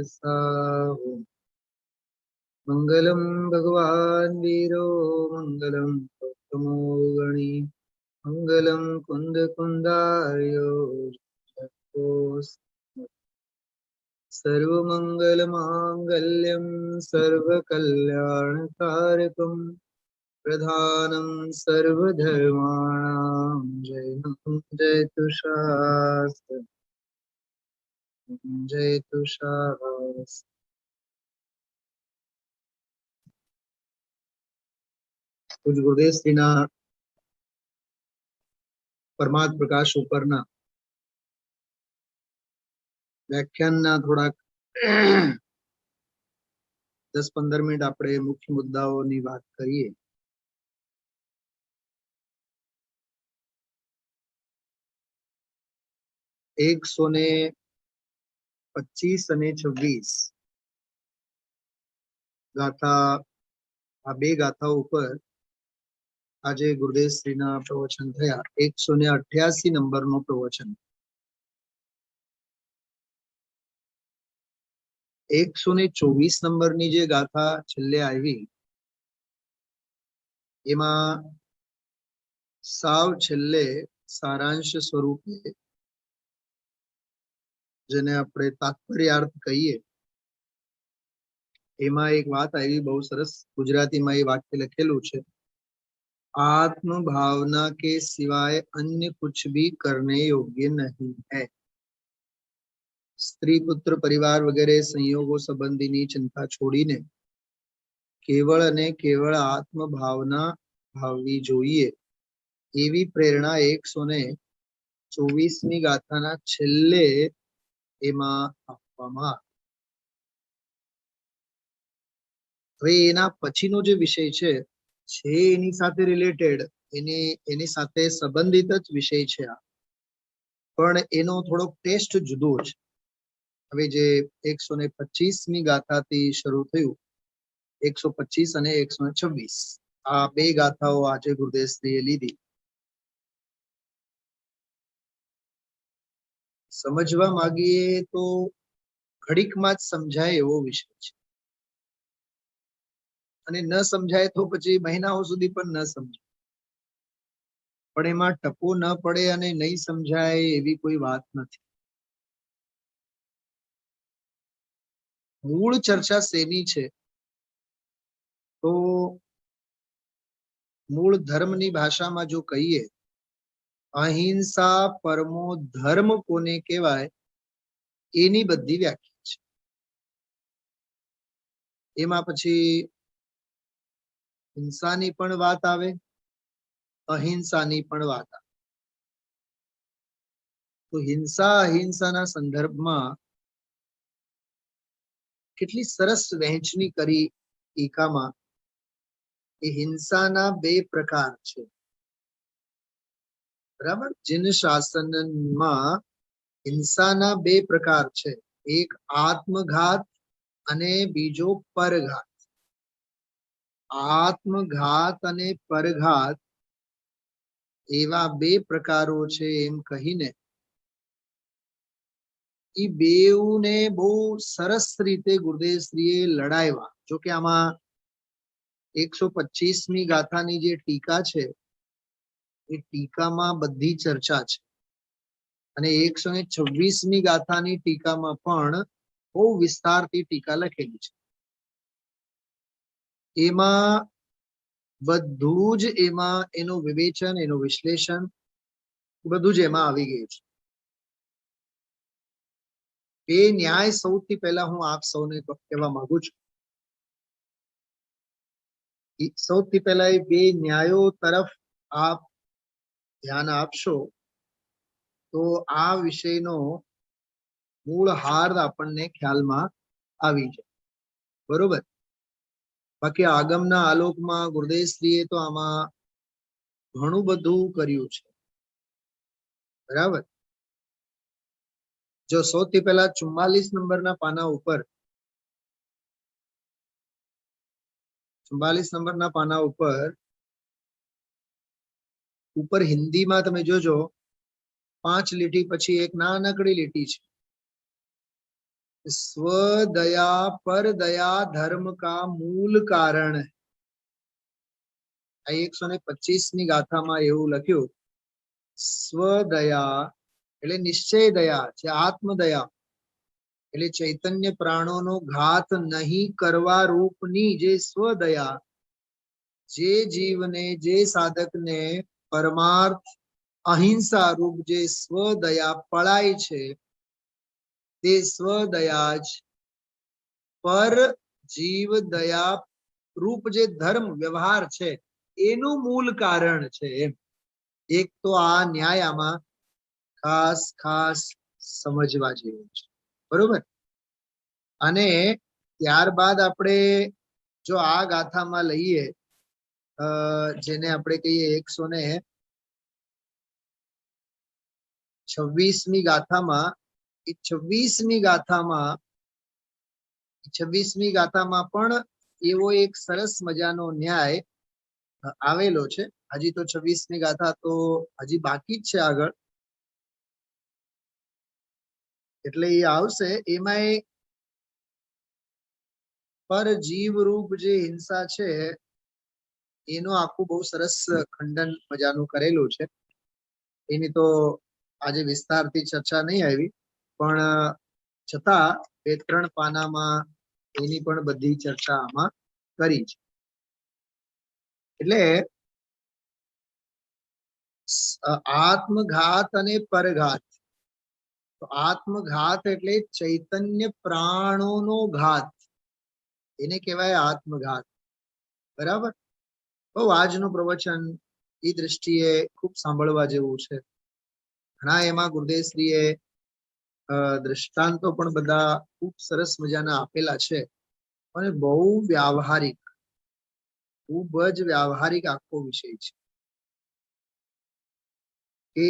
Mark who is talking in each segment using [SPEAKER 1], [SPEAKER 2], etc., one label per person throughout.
[SPEAKER 1] साहो। मंगलम भगवान वीरो मंगलम गौतमो गणी। मंगलम कुंद कुंदार्यो सर्वमंगलमांगल्यं सर्वकल्याणकारकं प्रधानं सर्वधर्माणां जयं जयतु शास्त्रं जयतु शास्त्रं। પૂજ ગુરુદેવ શ્રીના પરમાત્મ પ્રકાશ ઉપરના વ્યાખ્યાનના થોડાક 10-15 મિનિટ આપણે મુખ્ય મુદ્દાઓની વાત કરીએ. એકસો ને 25 અને 26 ગાથા, આ બે ગાથાઓ ઉપર આજે ગુરુદેવ શ્રીના પ્રવચન થયા. 188 નંબરનો પ્રવચન. 124 નંબરની જે ગાથા છેલ્લે આવી એમાં સાવ છેલ્લે સારાંશ સ્વરૂપે, જેને આપણે તાત્પર્યાર્થ કહીએ, એમાં એક વાત આવી બહુ સરસ. ગુજરાતીમાં એ વાક્ય લખેલું છે, आत्म भावना के सिवाय अन्य कुछ भी करने योग्य नहीं है. स्त्री पुत्र परिवार वगैरह संयोगों संबंधीनी चिंता छोड़ीने केवल અને કેવળ આત્મ ભાવના ભાવવી જોઈએ એવી પ્રેરણા 124મી ગાથાના છેલ્લે એમાં આપવામાં આવે. હવે એના પછીનો જે વિષય છે એની સાથે રિલેટેડ, એની સાથે સંબંધિત જ વિષય છે આ, પણ એનો થોડોક ટેસ્ટ જુદો છે. હવે જે 125મી ગાથાથી શરૂ થયું, 125 અને 126, આ બે ગાથાઓ આજે ગુરુદેવ શ્રીએ લીધી. સમજવા માંગીએ તો ઘડીકમાં જ સમજાય એવો વિષય છે, અને ન સમજાય તો પછી મહિનાઓ સુધી પણ ન સમજાય. પણ એમાં ટપો ન પડે અને નહીં સમજાય એવી કોઈ વાત નથી. મૂળ ચર્ચા શેની છે? તો મૂળ ધર્મની ભાષામાં જો કહીએ, અહિંસા પરમો ધર્મ કોને કહેવાય એની બધી વ્યાખ્યા છે. એમાં પછી હિંસાની પણ વાત આવે, અહિંસાની પણ વાત આવે. તો હિંસા અહિંસાના સંદર્ભમાં કેટલી સરસ વહેંચણી કરી ટીકામાં. એ હિંસાના બે પ્રકાર છે, બરાબર? જીન શાસનમાં હિંસાના બે પ્રકાર છે, એક આત્મઘાત અને બીજો પરઘાત. આત્મઘાત અને પરઘાત એવા બે પ્રકારો છે એમ કહીને એ બેઉને બહુ સરસ રીતે ગુરુદેવ શ્રીએ લડાવ્યા. જો કે આમાં 125મી ગાથાની જે ટીકા છે એ ટીકામાં બધી ચર્ચા છે, અને 126મી ગાથાની ટીકામાં પણ બહુ વિસ્તારથી ટીકા લખેલી છે. એમાં બધું જ, એમાં એનું વિવેચન, એનું વિશ્લેષણ બધું જ એમાં આવી ગયું છે. એ ન્યાય સૌથી પહેલા હું આપ સૌને કહેવા માંગુ છું. સૌથી પહેલા એ બે ન્યાયો તરફ આપ ધ્યાન આપશો તો આ વિષયનો મૂળ હાર્દ આપણને ખ્યાલમાં આવી જાય, બરોબર? બાકી આગમના આલોકમાં ગુરુદેવ શ્રીએ તો આમાં ઘણું બધું કર્યું છે, બરાબર? જો સૌથી પહેલા 44 નંબરના પાના ઉપર, 44 નંબરના પાના ઉપર હિન્દીમાં તમે જોજો, 5 લીટી પછી એક નાનકડી લીટી છે, स्वदया पर दया धर्म का मूल कारण है। 125 ગાથામાં એવું લખ્યું, સ્વદયા એટલે નિશ્ચય દયા છે, આત્મદયા એટલે ચૈતન્ય પ્રાણોનો ઘાત નહીં કરવા રૂપની જે સ્વદયા, જે જીવને જે સાધકને પરમાર્થ અહિંસા રૂપ જે સ્વદયા પળાય છે, તે સ્વદયા જ પર જીવ દયા રૂપ જે ધર્મ વ્યવહાર છે એનું મૂળ કારણ છે. એક તો આ ન્યાય આમાં ખાસ ખાસ સમજવા જેવું છે, બરોબર. અને ત્યારબાદ આપણે જો આ ગાથામાં લઈએ, જેને આપણે કહીએ 126મી ગાથામાં, એ 26મી ગાથામાં પણ એવો એક સરસ મજાનો ન્યાય આવેલો છે. હજી તો 26મી ગાથા તો હજી બાકી જ છે આગળ, એટલે એ આવશે. એમાં પર જીવ રૂપ જે હિંસા છે એનું આખું બહુ સરસ ખંડન મજાનું કરેલું છે. એની તો આજે વિસ્તારથી ચર્ચા નહીં આવી, પણ છતાં 2-3 પાનામાં એની પણ બધી ચર્ચા આમાં કરી છે. એટલે આત્મઘાત અને પરઘાત. તો આત્મઘાત એટલે ચૈતન્ય પ્રાણોનો ઘાત, એને કહેવાય આત્મઘાત, બરાબર. બહુ આજનું પ્રવચન એ દ્રષ્ટિએ ખૂબ સાંભળવા જેવું છે. ઘણા એમાં ગુરુદેવશ્રીએ દ્રષ્ટાંતો પણ બધા ખૂબ સરસ મજાના આપેલા છે, અને બહુ વ્યાવહારિક, ખૂબ જ વ્યાવહારિક આખો વિષય છે. કે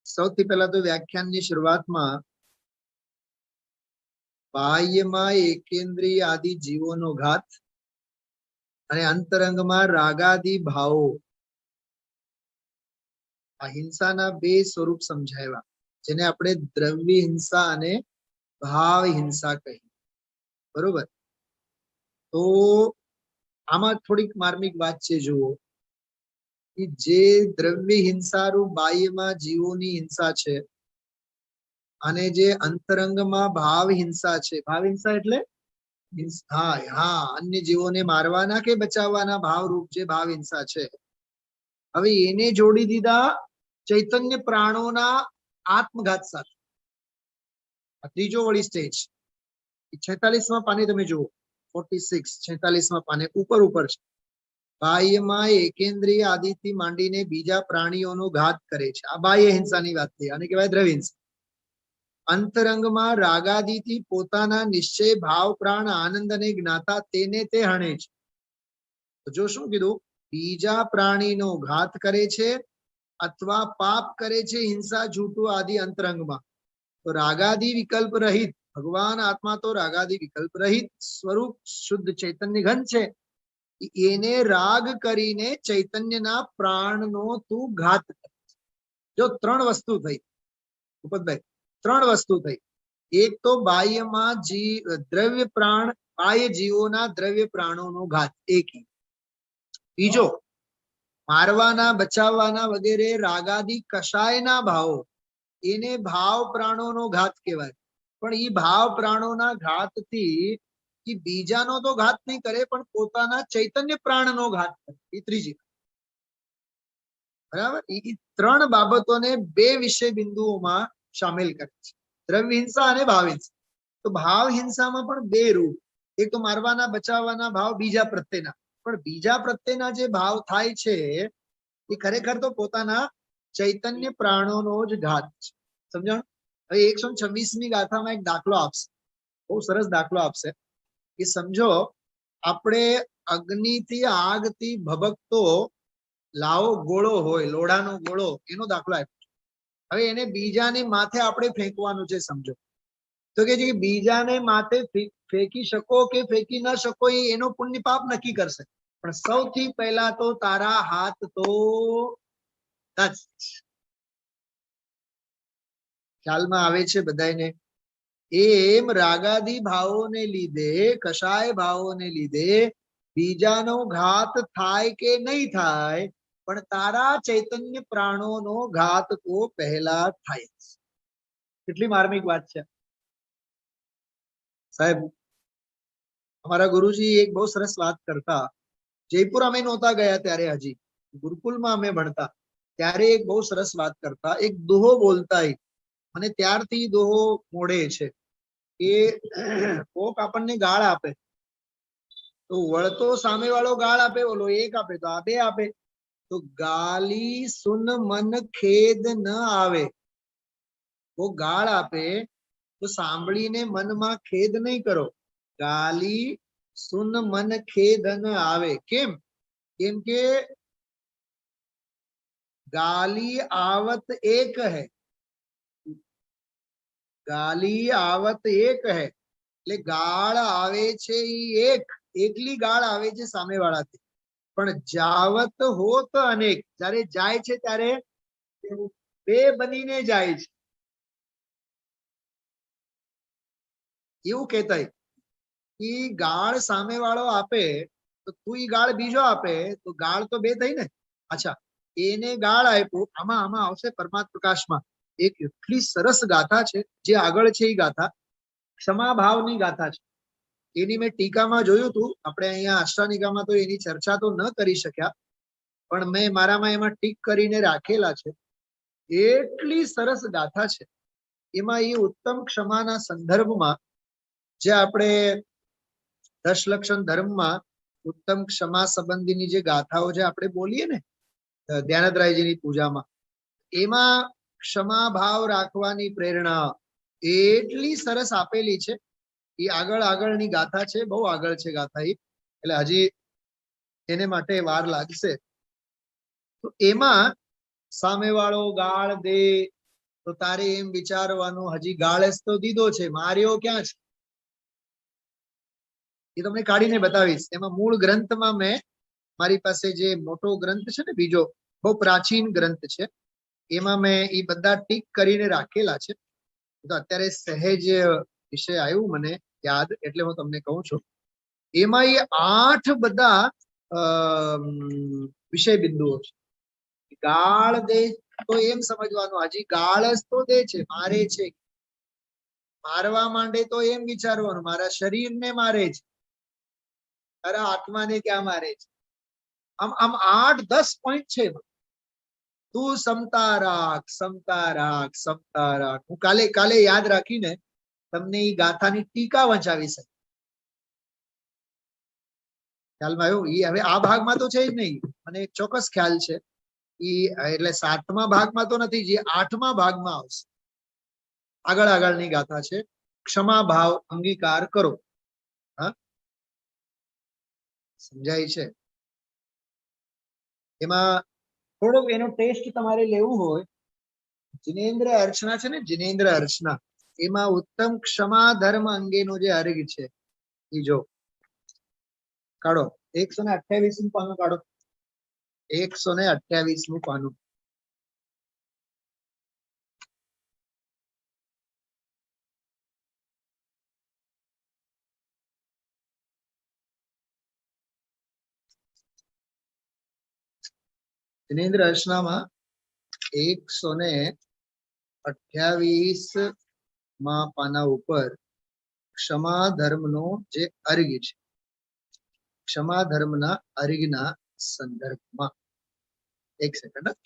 [SPEAKER 1] સૌથી પહેલા તો વ્યાખ્યાનની શરૂઆતમાં બાહ્યમાં એકેન્દ્રિય આદિ જીવોનો ઘાત અને અંતરંગમાં રાગાદિ ભાવો, આ હિંસાના બે સ્વરૂપ સમજાવ્યા, જેને આપણે દ્રવ્ય હિંસા અને ભાવ હિંસા કહી, બરોબર. તો આમાં થોડીક માર્મિક વાત છે. જુઓ કે જે દ્રવ્ય હિંસારૂપ બાહ્યમાં જીવોની હિંસા છે, અને જે અંતરંગમાં ભાવ હિંસા છે, ભાવ હિંસા એટલે અન્ય જીવોને મારવાના કે બચાવવાના ભાવ રૂપ જે ભાવ હિંસા છે, હવે એને જોડી દીધા ચૈતન્ય પ્રાણોના આત્મઘાત સાથે. આ ત્રીજો વળી સ્ટેજ 46મા પાને તમે જુઓ, 46-46મા પાને ઉપર છે. બાહ્યમાં એકેન્દ્રિય આદિથી માંડીને બીજા પ્રાણીઓનો ઘાત કરે છે, આ બાહ્ય હિંસાની વાત થઈ, આને કહેવાય દ્રવ્ય હિંસા. અંતરંગમાં રાગાદિથી પોતાના નિશ્ચય ભાવ પ્રાણ આનંદ અને જ્ઞાતા તેને તે હણે છે. તો જો શું કીધું, બીજા પ્રાણીનો ઘાત કરે છે અથવા પાપ કરે છે, હિંસા જૂઠું આદિ અંતરંગમાં, તો રાગાદિ વિકલ્પ રહિત, ભગવાન આત્મા તો રાગાદિ વિકલ્પ રહિત સ્વરૂપ શુદ્ધ ચૈતન્ય ઘન છે, એને રાગ કરીને ચૈતન્યના પ્રાણનો તું ઘાત કરે. જો 3 વસ્તુ થઈ ભૂપતભાઈ, 3 વસ્તુ થઈ. એક તો બાહ્યમાં દ્રવ્ય પ્રાણ, બાહ્ય જીવોના દ્રવ્ય પ્રાણોનો ઘાત, એક. બીજો, મારવાના બચાવવાના વગેરે રાગાદિ કશાયના ભાવો, એને ભાવ પ્રાણોનો ઘાત કહેવાય. પણ એ ભાવ પ્રાણોના ઘાતથી બીજાનો તો ઘાત નહીં કરે, પણ પોતાના ચૈતન્ય પ્રાણનો ઘાત કરે, એ ત્રીજી. બરાબર. એ 3 બાબતોને 2 વિષય બિંદુઓમાં સામેલ કરે છે, દ્રવ્ય હિંસા અને ભાવ હિંસા. તો ભાવ હિંસામાં પણ 2 રૂપ, એક તો મારવાના બચાવવાના ભાવ બીજા પ્રત્યેના, પણ બીજા પ્રત્યેના જે ભાવ થાય છે એ ખરેખર તો પોતાના ચૈતન્ય પ્રાણોનો જ ઘાત છે. સમજણ? હવે 126મી ગાથામાં એક દાખલો આપશે, બહુ સરસ દાખલો આપશે કે સમજો આપણે અગ્નિથી આગથી ભભકતો લાવો ગોળો હોય, લોઢાનો ગોળો, એનો દાખલો આપ્યો. હવે એને બીજાને માથે આપણે ફેંકવાનું છે. સમજો તો કે છે કે બીજાને માથે ફેંકી શકો કે ફેંકી ન શકો એ એનો પુણ્ય પાપ નક્કી કરશે, પણ સૌથી પહેલા તો તારા હાથ તો ખ્યાલમાં આવે છે બધાને? એમ રાગાદી ભાવોને લીધે કશાય ભાવોને લીધે બીજાનો ઘાત થાય કે નહીં થાય, પણ તારા ચૈતન્ય પ્રાણોનો ઘાત તો પહેલા થાય. કેટલી માર્મિક વાત છે સાહેબ. અમારા ગુરુજી એક બહુ સરસ વાત કરતા. જયપુર અમે નહોતા ગયા ત્યારે, હજી ગુરુકુલમાં અમે ભણતા ત્યારે એક બહુ સરસ વાત કરતા. એક દોહો બોલતા, અને ત્યારથી દોહો મોડે છે કે કોક આપણને ગાળ આપે તો વળતો સામે વાળો ગાળ આપે, ઓલો એક આપે તો આ બે આપે, તો ગાલી સુન મન ખેદ ન આવે. वो गाळ આપે તો સાંભળીને મનમાં ખેદ નહીં કરો. ગાલી સુન મન ખેદ ન આવે. કેમ? કેમ કે ગાલી આવત એક હૈ. ગાલી આવત એક હૈ એટલે ગાળ આવે છે ઈ એક, એકલી ગાળ આવે છે સામેવાળાથી, પણ જાવત હોત અનેક. જ્યારે જાય છે ત્યારે બે બનીને જાય છે. એવું કહેતા કે ગાળ સામેવાળો આપે તો તું ઈ ગાળ બીજો આપે તો ગાળ તો બે થઈ ને. અચ્છા, એને ગાળ આપ્યું. આમાં આમાં આવશે પરમાત્મ પ્રકાશમાં એક એટલી સરસ ગાથા છે, જે આગળ છે એ ગાથા ક્ષમા ભાવની ગાથા છે. એની મેં ટીકામાં જોયું હતું. આપણે અહીંયા અષ્ટાનિકામાં તો એની ચર્ચા તો ન કરી શક્યા, પણ મેં મારામાં એમાં ટીક કરીને રાખેલા છે. એટલી સરસ ગાથા છે. એમાં એ ઉત્તમ ક્ષમાના સંદર્ભમાં જે આપણે દશલક્ષણ ધર્મમાં ઉત્તમ ક્ષમા સંબંધીની જે ગાથાઓ જે આપણે બોલીએ ને ધ્યાનદરાયજીની પૂજામાં, એમાં ક્ષમા ભાવ રાખવાની પ્રેરણા એટલી સરસ આપેલી છે. એ આગળ આગળની ગાથા છે, બહુ આગળ છે ગાથા એ, એટલે હજી એને માટે વાર લાગશે. તો એમાં સામેવાળો ગાળ દે તો તારે એમ વિચારવાનું, હજી ગાળ જ તો દીધો છે, માર્યો ક્યાં છે. એ તમને કાઢીને બતાવીશ. એમાં મૂળ ગ્રંથમાં મેં, મારી પાસે જે મોટો ગ્રંથ છે ને બીજો, બહુ પ્રાચીન ગ્રંથ છે, એમાં મેં એ બધા ટીક કરીને રાખેલા છે. તો અત્યારે સહેજ વિષય આવ્યું મને યાદ, એટલે હું તમને કહું છું. એમાં એ 8 બધા વિષય બિંદુઓ છે. ગાળ દે તો એમ સમજવાનું, હજી ગાળ જ તો દે છે, મારે છે. મારવા માંડે તો એમ વિચારવાનું, મારા શરીરને મારે છે, મારા આત્માને ક્યાં મારે છે. આમ આમ 8-10 પોઈન્ટ છે. તું ક્ષમતા રાખ, ક્ષમતા રાખ, ક્ષમતા રાખ. હું કાલે કાલે યાદ રાખીને તમને એ ગાથાની ટીકા વંચાવી શકે. ખ્યાલમાં આવ્યું? એ હવે આ ભાગમાં તો છે જ નહીં, મને એક ચોક્કસ ખ્યાલ છે. એ એટલે 7મા ભાગમાં તો નથી, જે 8મા ભાગમાં આવશે. આગળ આગળની ગાથા છે. ક્ષમા ભાવ અંગીકાર કરો. હા, સમજાય છે? એમાં થોડોક એનો ટેસ્ટ તમારે લેવું હોય, જિનેન્દ્ર અર્ચના છે ને, જિનેન્દ્ર અર્ચના, એમાં ઉત્તમ ક્ષમા ધર્મ અંગેનો જે અર્ગ છે એ જો કાઢો. 128મું પાનું કાઢો. 128મું પાનું. જિનેન્દ્ર અર્ચનામાં 128મા પાના ઉપર ક્ષમા ધર્મનો જે અર્ગ છે, ક્ષમા ધર્મના અર્ગના સંદર્ભમાં, એક સેકન્ડ,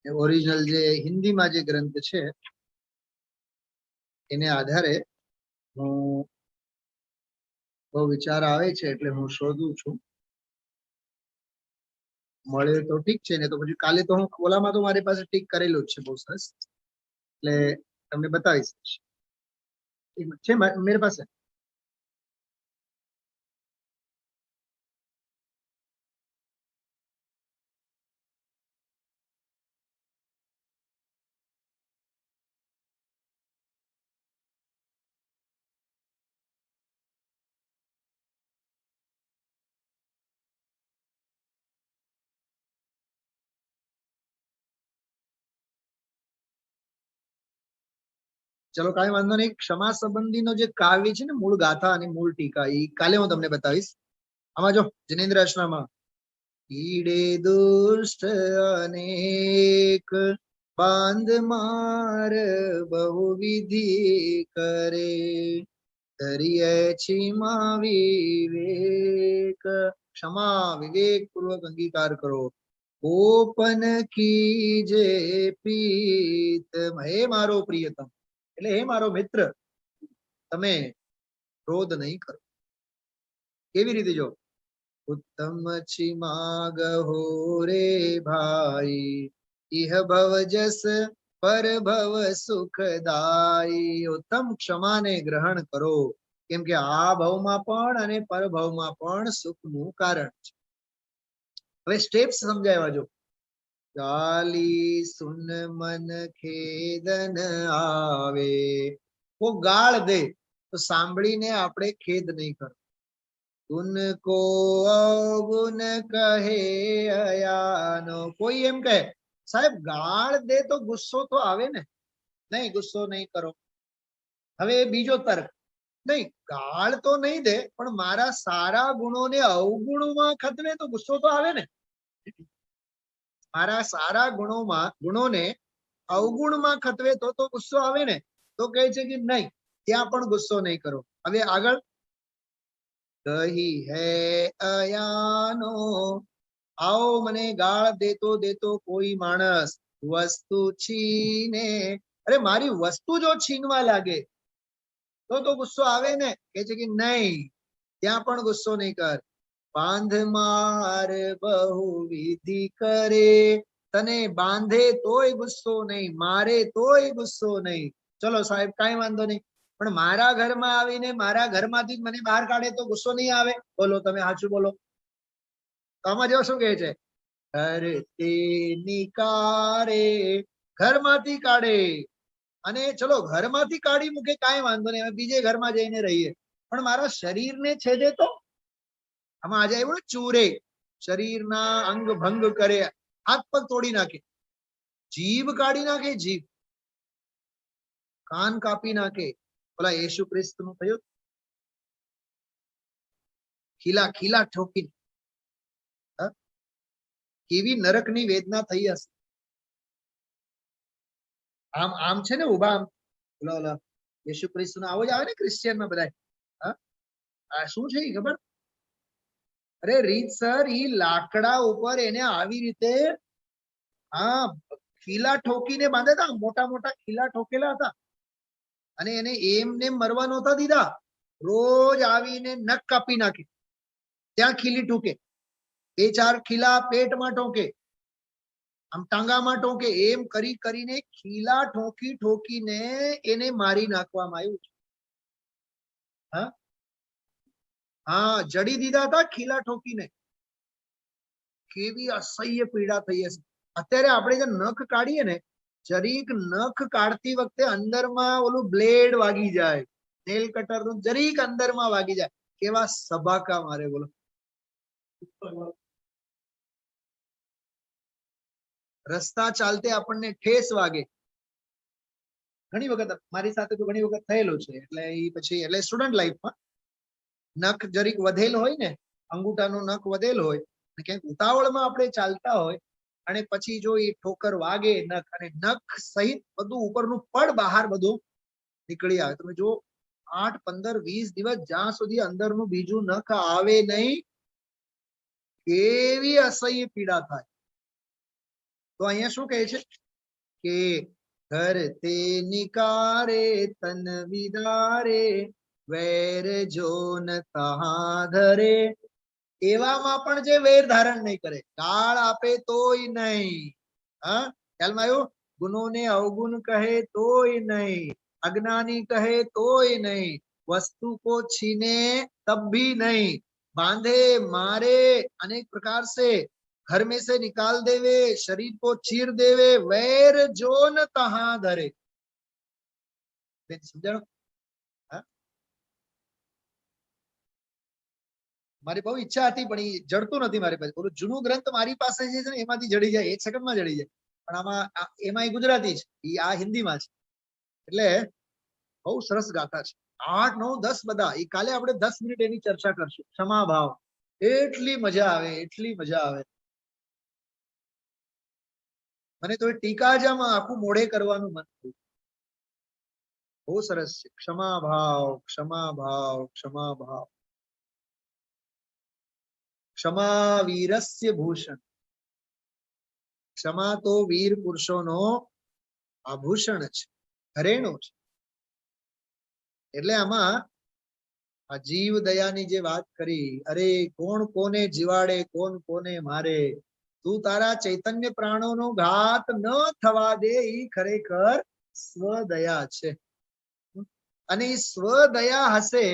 [SPEAKER 1] ઓરિજિનલ જે હિન્દીમાં જે ગ્રંથ છે એને આધારે હું બહુ વિચાર આવે છે એટલે હું શોધું છું. મળે તો ઠીક છે, ને તો પછી કાલે તો હું ઓલામાં તો મારી પાસે ટીક કરેલું જ છે બહુ સરસ, એટલે તમને બતાવીશ. છે મેરે પાસે. ચલો કાંઈ વાંધો નહીં. ક્ષમા સંબંધીનો જે કાવ્ય છે ને, મૂળ ગાથા અને મૂળ ટીકા, એ કાલે હું તમને બતાવીશ. આમાં જો જિનેન્દ્ર અર્ચનામાં ઈડે દુષ્ટ અનેક બાંધ માર બહુ વિધિ કરે દરિયે છીમા વિવેક. ક્ષમા વિવેક પૂર્વક અંગીકાર કરો. ઓપન કીજે પ્રીતમ, હે મારો પ્રિયતમ એટલે હે મારો મિત્ર, તમે ક્રોધ નહીં કરો. કેવી રીતે? જો ઉત્તમ છીમા ગહો રે ભાઈ, ઇહ ભવ જસ પર ભવ સુખદાઈ. ઉત્તમ ક્ષમાને ગ્રહણ કરો, કેમ કે આ ભવમાં પણ અને પરભવમાં પણ સુખનું કારણ છે. હવે સ્ટેપ્સ સમજાવ્યા. જો ગાલી સુન મન ખેદન આવે, કો ગાળ દે તો સાંભળીને આપણે ખેદ નહીં કરવો. ઉनको અવગુણ કહે અયાનો, કોઈ એમ કહે સાહેબ ગાળ દે તો ગુસ્સો તો આવે ને, નહીં ગુસ્સો નહીં કરો. હવે બીજો તર્ક, નહીં ગાળ તો નહીં દે પણ મારા સારા ગુણોને અવગુણમાં ખતવે તો ગુસ્સો તો આવે ને. મારા સારા ગુણોને અવગુણમાં ખતવે તો ગુસ્સો આવે ને. તો કહે છે કે નહીં, ત્યાં પણ ગુસ્સો નહીં કરો. હવે આગળ કહી હે અયાનો, આવો મને ગાળ દેતો દેતો કોઈ માણસ વસ્તુ છીને, અરે મારી વસ્તુ જો છીનવા લાગે તો ગુસ્સો આવે ને. કે છે કે નહીં, ત્યાં પણ ગુસ્સો નહીં કર. બાંધ માર બહુ વિધિ કરે, તને બાંધે તોય ગુસ્સો નહીં, મારે તોય ગુસ્સો નહીં. ચલો સાહેબ કાંઈ વાંધો નહીં, પણ મારા ઘરમાં આવીને મારા ઘરમાંથી જ મને બહાર કાઢે તો ગુસ્સો નહીં આવે? બોલો તમે સાચું બોલો. તો આમાં જો શું કહે છે, ઘર તે નિકારે, ઘરમાંથી કાઢે. અને ચલો ઘરમાંથી કાઢી મૂકે કાંઈ વાંધો નહીં, અમે બીજે ઘરમાં જઈને રહીએ, પણ મારા શરીરને છેદે તો? આમાં આજે આવ્યું ચૂરે, શરીરના અંગ ભંગ કરે, હાથ પગ તોડી નાખે, જીભ કાઢી નાખે, જીભ કાન કાપી નાખે. ઓલા યેશુ ખ્રિસ્ત નું થયું, ખીલા ખીલા ઠોકી, કેવી નરકની વેદના થઈ હશે. આમ આમ છે ને ઉભા, આમ ઓલા ઓલા યેશુ ખ્રિસ્ત નો આવો જ આવે ને ક્રિશ્ચિયન માં બધા. આ શું છે ખબર? અરે રીતસર ઈ લાકડા ઉપર એને આવી રીતે ખીલા ઠોકીને બાંધ્યા હતા, મોટા મોટા ખીલા ઠોકેલા હતા, અને એને એમને મરવા નહોતા દીધા. રોજ આવીને નખ કાપી નાખે, ત્યાં ખીલી ઠોકે, 2-4 ખીલા પેટમાં ઠોકે, આમ ટાંગામાં ઠોકે, એમ કરી કરીને ખીલા ઠોકી ઠોકીને એને મારી નાખવામાં આવ્યું છે. હા, જડી દીધા હતા ખીલા ઠોકીને. કેવી અસહ્ય પીડા થઈ હશે. અત્યારે આપણે જે નખ કાઢીએ ને, જરીક નખ કાઢતી વખતે અંદરમાં ઓલું બ્લેડ વાગી જાય, નેલ કટર નું જરીક અંદરમાં વાગી જાય, કેવા સબાકા મારે બોલો. રસ્તા ચાલતે આપણને ઠેસ વાગે. ઘણી વખત મારી સાથે તો ઘણી વખત થયેલું છે. એટલે એ પછી એટલે સ્ટુડન્ટ લાઈફમાં નખ જરીક વધેલ હોય ને, અંગૂઠાનું નખ વધેલ હોય, ક્યાંક ઉતાવળમાં આપણે ચાલતા હોય અને પછી જો એ ઠોકર વાગે નખ, અને નખ સહિત બધું ઉપરનું પડ બહાર બધું નીકળી આવે. તમે જો 8, 15, 20 દિવસ જ્યાં સુધી અંદરનું બીજું નખ આવે નહીં, કેવી અસહ્ય પીડા થાય. તો અહીંયા શું કહે છે કે ઘર તે નિકારે તન વિદારે, વેર જોન તહા ધરે. એવામાં પણ જે વેર ધારણ નહીં કરે, ગાળ આપે તોય નહીં. હા, ખ્યાલમાં આવ્યું? ગુણોને અવગુણ કહે તોય નહીં, अज्ञानी कहे तोय नहीं, वस्तु को छीने तब भी नहीं, बांधे मारे अनेक प्रकार से, घर में से निकाल देवे, शरीर को चीर देवे, वैर जो न तहां धरे. समझो? મારી બહુ ઈચ્છા હતી પણ એ જડતું નથી મારી પાસે. ઓલું જૂનું ગ્રંથ મારી પાસે જે છે ને એમાંથી જડી જાય, 1 સેકન્ડમાં જડી જાય, પણ આમાં એમાં ગુજરાતી છે, આ હિન્દીમાં છે. એટલે બહુ સરસ ગાથા છે. 8, 9, 10 બધા એ કાલે આપણે 10 મિનિટ એની ચર્ચા કરશું. ક્ષમા ભાવ એટલી મજા આવે, એટલી મજા આવે. મને તો એ ટીકા જ આમ આખું મોડે કરવાનું મન થયું. બહુ સરસ છે. ક્ષમા ભાવ, ક્ષમા ભાવ, ક્ષમા ભાવ. ક્ષમા વીરસ્ય ભૂષણ. ક્ષમા તો વીર પુરુષોનો આભૂષણ છે, ઘરેણું છે. એટલે આમાં આ જીવ દયાની જે વાત કરી, અરે કોણ કોને જીવાડે, કોણ કોને મારે, તું તારા ચૈતન્ય પ્રાણોનો ઘાત ન થવા દે, ઈ ખરેખર સ્વદયા છે. અને ઈ સ્વદયા હશે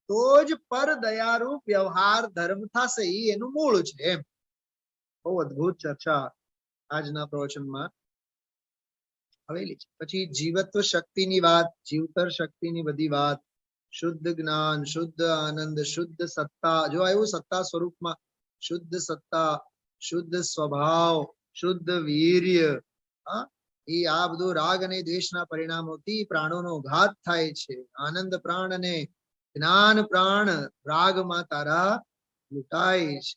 [SPEAKER 1] તો જ પર દયારૂપ વ્યવહાર ધર્મ થશે. ઈ એનું મૂળ છે. એમ બહુ અદ્ભુત ચર્ચા આજના પ્રવચનમાં આવેલી છે. પછી જીવત્વ શક્તિની વાત, જીવતર શક્તિની બધી વાત, શુદ્ધ જ્ઞાન, શુદ્ધ આનંદ, શુદ્ધ સત્તા. જો આવ્યું સત્તા સ્વરૂપમાં, શુદ્ધ સત્તા, શુદ્ધ સ્વભાવ, શુદ્ધ વીર્ય. એ આ બધું રાગ અને દ્વેષના પરિણામોથી પ્રાણોનો ઘાત થાય છે. આનંદ પ્રાણ અને જ્ઞાન પ્રાણ રાગમાં તારા લૂંટાય છે.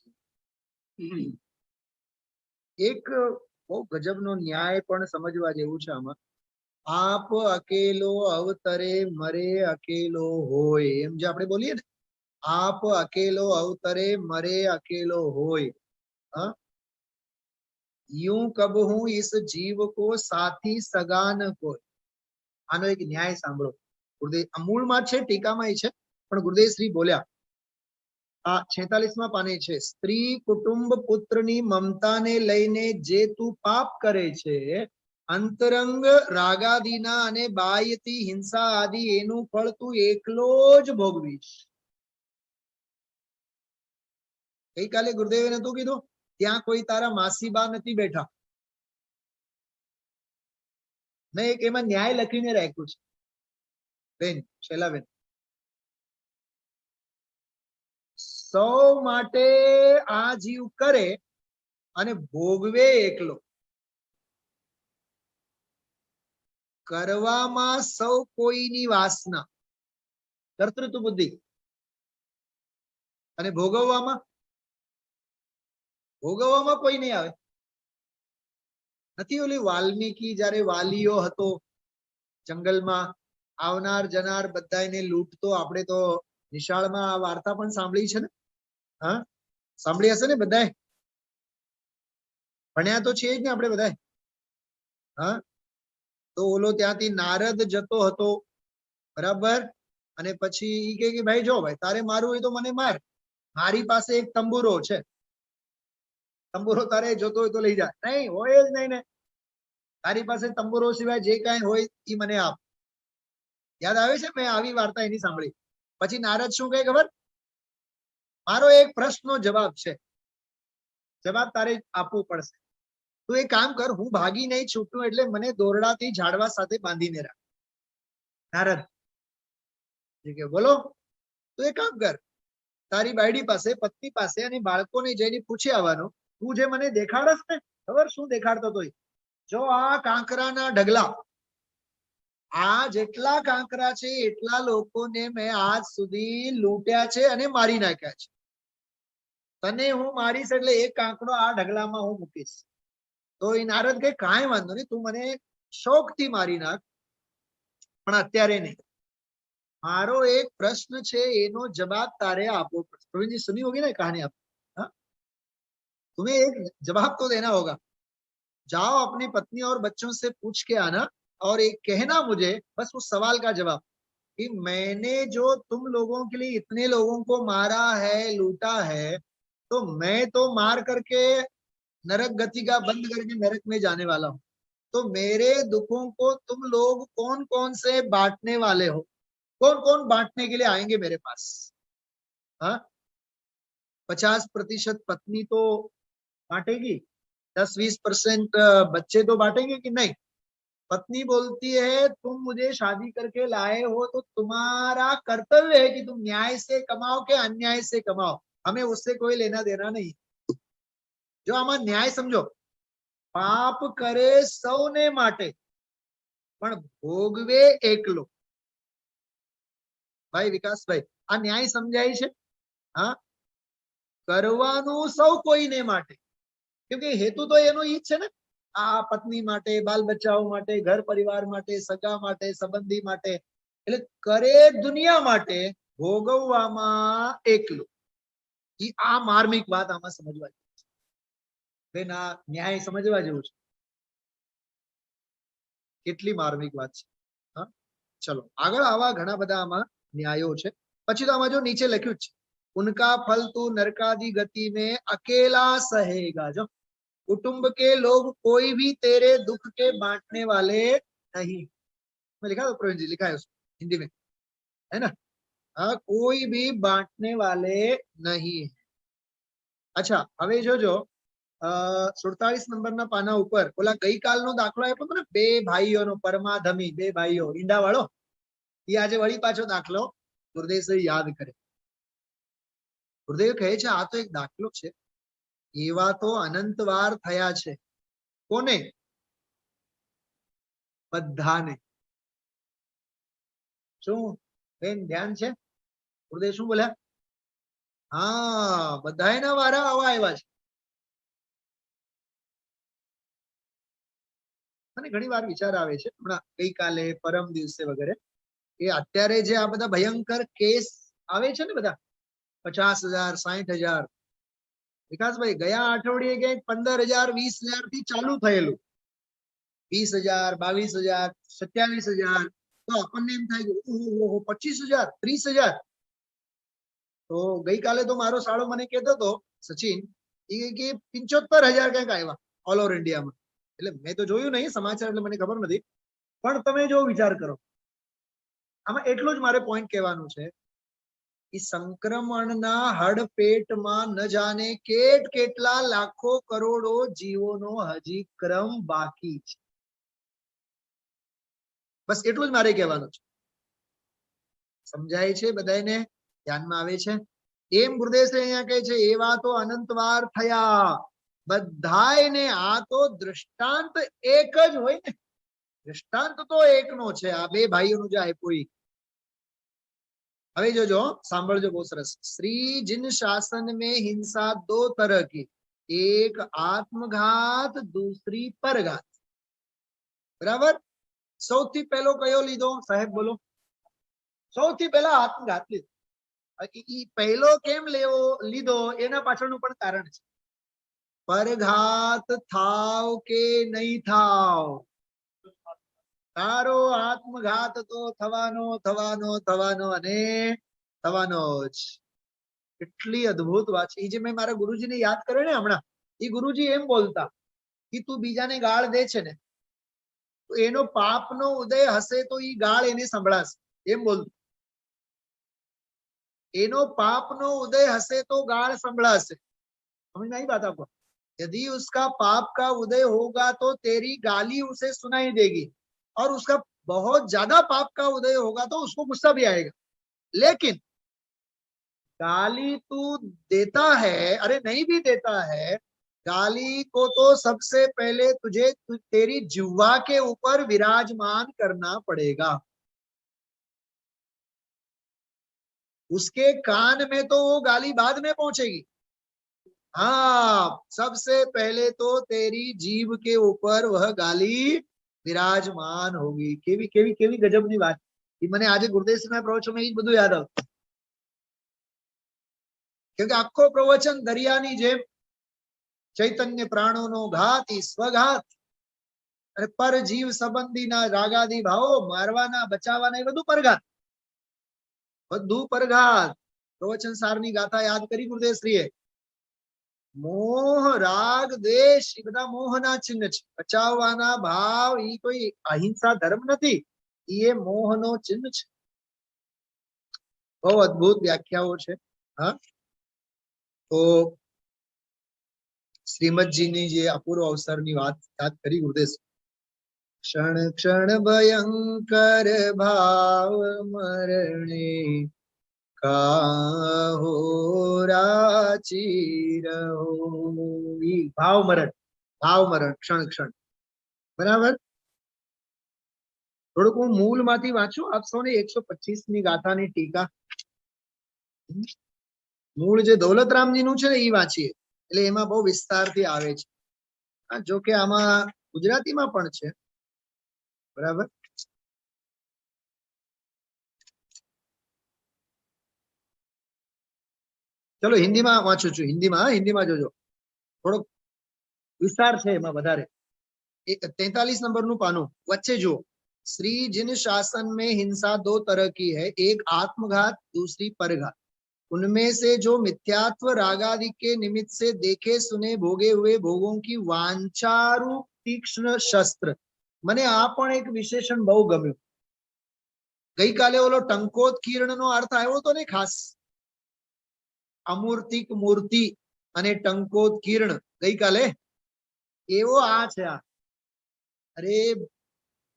[SPEAKER 1] એક બહુ ગજબનો ન્યાય પણ સમજવા જેવું છે આમાં. આપ અકેલો અવતરે મરે અકેલો હોય, એમ જે આપણે બોલીએ ને, આપ અકેલો અવતરે મરે અકેલો હોય. હા, यूं कबहू इस जीव को साथी सगा न कोई. આનો એક ન્યાય સાંભળો. ગુરુદેવ મૂળમાં છે, ટીકામાં છે, પણ ગુરુદેવ શ્રી બોલ્યા. આ 46માં પાને છે. સ્ત્રી કુટુંબ પુત્રની મમતાને લઈને જે તું પાપ કરે છે, અંતરંગ રાગાદીના અને બાહ્યથી હિંસા આદિ, એનું ફળ તું એકલો જ ભોગવીશ. ગઈકાલે ગુરુદેવે નતું કીધું ત્યાં કોઈ તારા માસીબા નથી બેઠા? મેં એક એમાં ન્યાય લખીને રાખ્યું છે. બેન શૈલાબેન, સૌ માટે આ જીવ કરે અને ભોગવે એકલો. કરવામાં સૌ કોઈની વાસના, કર્તૃત્વ બુદ્ધિ, અને ભોગવવામાં કોઈ નહીં આવે. નથી ઓલી વાલ્મીકી જયારે વાલીઓ હતો જંગલમાં, આવનાર જનાર બધાને લૂંટતો. આપણે તો નિશાળમાં આ વાર્તા પણ સાંભળી છે ને? હા, સાંભળી હશે ને બધાએ? ભણ્યા તો છે જ ને આપણે બધા. હા, તો ઓલો ત્યાંથી નારદ જતો હતો, બરાબર. અને પછી ઈ કે ભાઈ જો ભાઈ તારે મારવું હોય તો મને માર, મારી પાસે એક તંબુરો છે, તંબુરો તારે જોતો હોય તો લઈ જા. નહીં હોય જ નહીં ને, તારી પાસે તંબુરો સિવાય જે કાંઈ હોય એ મને આપ. યાદ આવે છે? મેં આવી વાર્તા એની સાંભળી. પછી નારદ શું કહે ખબર? મારો એક પ્રશ્નનો જવાબ છે, જવાબ તારે આપવું પડશે. તું એક કામ કર, હું ભાગી નહીં છૂટું એટલે મને દોરડાથી ઝાડવા સાથે બાંધીને રાખ. નારદ કે બોલો. તું એક કામ કર, તારી બાયડી પાસે, પત્ની પાસે અને બાળકોને જઈને પૂછી આવવાનું, તું જે મને દેખાડસ ને, ખબર શું દેખાડતો તો? જો આ કાંકરાના ઢગલા, આ જેટલા કાંકરા છે એટલા લોકોને મેં આજ સુધી લૂંટ્યા છે અને મારી નાખ્યા છે. તને હું મારીશ એટલે એક કાંકરો આ ઢગલામાં હું મૂકીશ. તો એ નારદ કે કાંઈ વાંધો નહીં, તું મને શોખથી મારી નાખ, પણ અત્યારે નહીં. મારો એક प्रश्न છે, એનો જવાબ તારે આપવો પડશે. प्रवीण जी सुनी होगी ना कहानी आप? हाँ, तुम्हें एक जवाब तो देना होगा. जाओ अपनी पत्नी और बच्चों से पूछ के आना और एक कहना मुझे बस उस सवाल का जवाब कि मैंने जो तुम लोगों के लिए इतने लोगों को मारा है, लूटा है, तो मैं तो मार करके नरक गति का बंद करके नरक में जाने वाला हूं. तो मेरे दुखों को तुम लोग कौन कौन से बांटने वाले हो? कौन कौन बांटने के लिए आएंगे मेरे पास? हाँ, 50% पत्नी तो बांटेगी, 10-20% बच्चे तो बांटेंगे कि नहीं? पत्नी बोलती है तुम मुझे शादी करके लाए हो तो तुम्हारा कर्तव्य है कि तुम न्याय से कमाओ के अन्याय से कमाओ, हमें उससे कोई लेना देना नहीं. जो आમાં ન્યાય સમજો, પાપ કરે સૌને માટે પણ ભોગવે એકલો. ભાઈ વિકાસભાઈ, આ ન્યાય સમજાય છે? હા, કરવાનું સૌ કોઈને માટે, કેમ કે હેતુ તો એનો ઈ જ છે ને, આ પત્ની માટે, બાલ બચ્ચાઓ માટે, ઘર પરિવાર માટે, સગા માટે, સંબંધી માટે, એટલે કરે દુનિયા માટે, ભોગવવામાં એકલું. ઈ આ માર્મિક વાત આમાં સમજવા જેવી છે. બેન, આ ન્યાય સમજવા જેવું છે. કેટલી માર્મિક વાત છે. હા, ચલો આગળ આવા ઘણા બધા આમાં ન્યાયો છે. પછી તો આમાં જો નીચે લખ્યું છે, उनका फल तू नरकादि गति में अकेला सहेगा. जो कुटुंब के लोग कोई भी तेरे दुख के बांटने वाले नहीं. मैं लिखा तो प्रवीण जी लिखा है उसको हिंदी में, है ना? हाँ, कोई भी बांटने वाले नहीं. अच्छा, હવે જોજો 47 નંબરના પાના ઉપર ઓલા ગઈકાલનો દાખલો આપ્યો હતો ને, બે ભાઈઓનો, પરમાધમી બે ભાઈઓ ઈંડા વાળો, એ આજે વળી પાછો દાખલો ગુરુદેવ યાદ કરે. ગુરુદેવ કહે છે આ તો એક દાખલો છે, એવા તો અનંત વાર થયા છે. કોને? બધાને. શું બેન ધ્યાન છે? ગુરુદેવ શું બોલ્યા? હા, બધાના વારા આવા આવ્યા છે. મને ઘણી વાર વિચાર આવે છે, હમણાં ગઈકાલે પરમ દિવસે વગેરે, કે અત્યારે જે આ બધા ભયંકર કેસ આવે છે ને, બધા 50,000 60,000, વિકાસભાઈ ગયા અઠવાડિયે ક્યાંક 15,000 20,000 થી ચાલુ થયેલું, 20,000 22,000 27,000, તો આપણને એમ થાય કે ઓહો 25,000 30,000. તો ગઈકાલે તો મારો સાળો મને કહેતો હતો, સચિન, કે 75,000 ક્યાંક આવ્યા ઓલ ઓવર ઇન્ડિયામાં. એટલે મેં તો જોયું નહીં સમાચાર, એટલે મને ખબર નથી, પણ તમે જો વિચાર કરો, આમાં એટલું જ મારે પોઈન્ટ કહેવાનું છે કે સંક્રમણના હડપેટમાં ન જાણે કેટલા લાખો કરોડો જીવોનો હજી ક્રમ બાકી છે. બસ એટલું જ મારે કહેવાનું છે. સમજાય છે બધાને? ધ્યાનમાં આવે છે? એમ ગુરુદેવ અહીંયા કહે છે એવા તો અનંત વાર થયા બધાયને. આ તો દ્રષ્ટાંત એક જ હોય ને, દ્રષ્ટાંત તો એકનો છે, આ બે ભાઈઓનું જે આપ્યું. હવે જોજો, સાંભળજો બહુ સરસ. श्री जिन शासन में हिंसा दो तरह की, एक आत्मघात दूसरी परघात. બરાબર? સૌથી પહેલો કયો લીધો સાહેબ? બોલો. સૌથી પહેલા આત્મઘાત લીધો. પહેલો કેમ લીધો એના પાછળનું પણ કારણ છે. પરઘાત થાવ કે નહીં થાવ, તારો આત્મઘાત તો થવાનો થવાનો થવાનો અને થવાનો જ. કેટલી અદ્ભુત વાત છે. એ જે મેં મારા ગુરુજીને યાદ કર્યો ને હમણાં, એ ગુરુજી એમ બોલતા કે તું બીજાને ગાળ દે છે ને, તો એનો પાપનો ઉદય હશે તો એ ગાળ એને સંભળાશે. એમ બોલતું, એનો पापનો उदय हसे तो गाल संभळासे. समझ में आई बात आपको? यदि उसका पाप का उदय होगा तो तेरी गाली उसे सुनाई देगी, और उसका बहुत ज्यादा पाप का उदय होगा तो उसको गुस्सा भी आएगा. लेकिन गाली तू देता है, अरे नहीं भी देता है, गाली को तो सबसे पहले तुझे तेरी जिह्वा के ऊपर विराजमान करना पड़ेगा. उसके कान में तो वो गाली बाद में पहुंचेगी. हाँ, सबसे पहले तो तेरी जीभ के ऊपर वह गाली विराजमान होगी. केवी केवी केवी गजबनी વાત. એ મને આજે ગુરુદેવના પ્રવચનમાં એ બધું યાદ આવતું, કેમ કે આખો પ્રવચન દરિયાની જેમ ચૈતન્ય પ્રાણોનો ઘાત, ઈ સ્વઘાત, અને પર જીવ સંબંધીના રાગાદી ભાવો મારવાના બચાવવાના, એ બધું પરઘાત, બધું પરઘાત. પ્રવચન સારની ગાથા યાદ કરી ગુરુદેવશ્રીએ. મોહ રાગ દ્વેષ એ બધા મોહના ચિહ્ન છે. બચાવવાના ભાવ એ કોઈ અહિંસા ધર્મ નથી, એ મોહનો ચિહ્ન છે. બહુ અદ્ભુત વ્યાખ્યાઓ છે. હા, તો શ્રીમદજીની જે અપૂર્વ અવસરની વાત યાદ કરી ગુરુદેવ. ક્ષણ ક્ષણ ભયંકર ભાવ મરણે કાહો રાચી રહો. ભાવ મરણ, ભાવ મરણ, ક્ષણ ક્ષણ. બરાબર? થોડુંક હું મૂળમાંથી વાંચું આપ સૌને 125 ની ગાથાની ટીકા. મૂળ જે દૌલતરામજીનું છે ને એ વાંચીએ એટલે એમાં બહુ વિસ્તારથી આવે છે. જો કે આમાં ગુજરાતીમાં પણ છે, બરાબર. ચલો હિન્દીમાં વાંચું છું, હિન્દીમાં જોજો, થોડોક વિસ્તાર છે એમાં વધારે. 43 નંબરનું પાનું વચ્ચે જુઓ. श्री जिन शासन में हिंसा दो तरह की है, एक आत्मघात दूसरी परघात, उनमें से जो मिथ्यात्व रागादि के निमित्त से देखे सुने भोगे हुए भोगों की वांछारू तीक्ष्ण शस्त्र. મને આ પણ એક વિશેષણ બહુ ગમ્યું. ગઈકાલે ઓલો ટંકોત્કીર્ણ નો અર્થ આવ્યો હતો ને ખાસ, અમૂર્તિક મૂર્તિ અને ટંકોત્કીર્ણ ગઈકાલે, એવો આ છે. આ અરે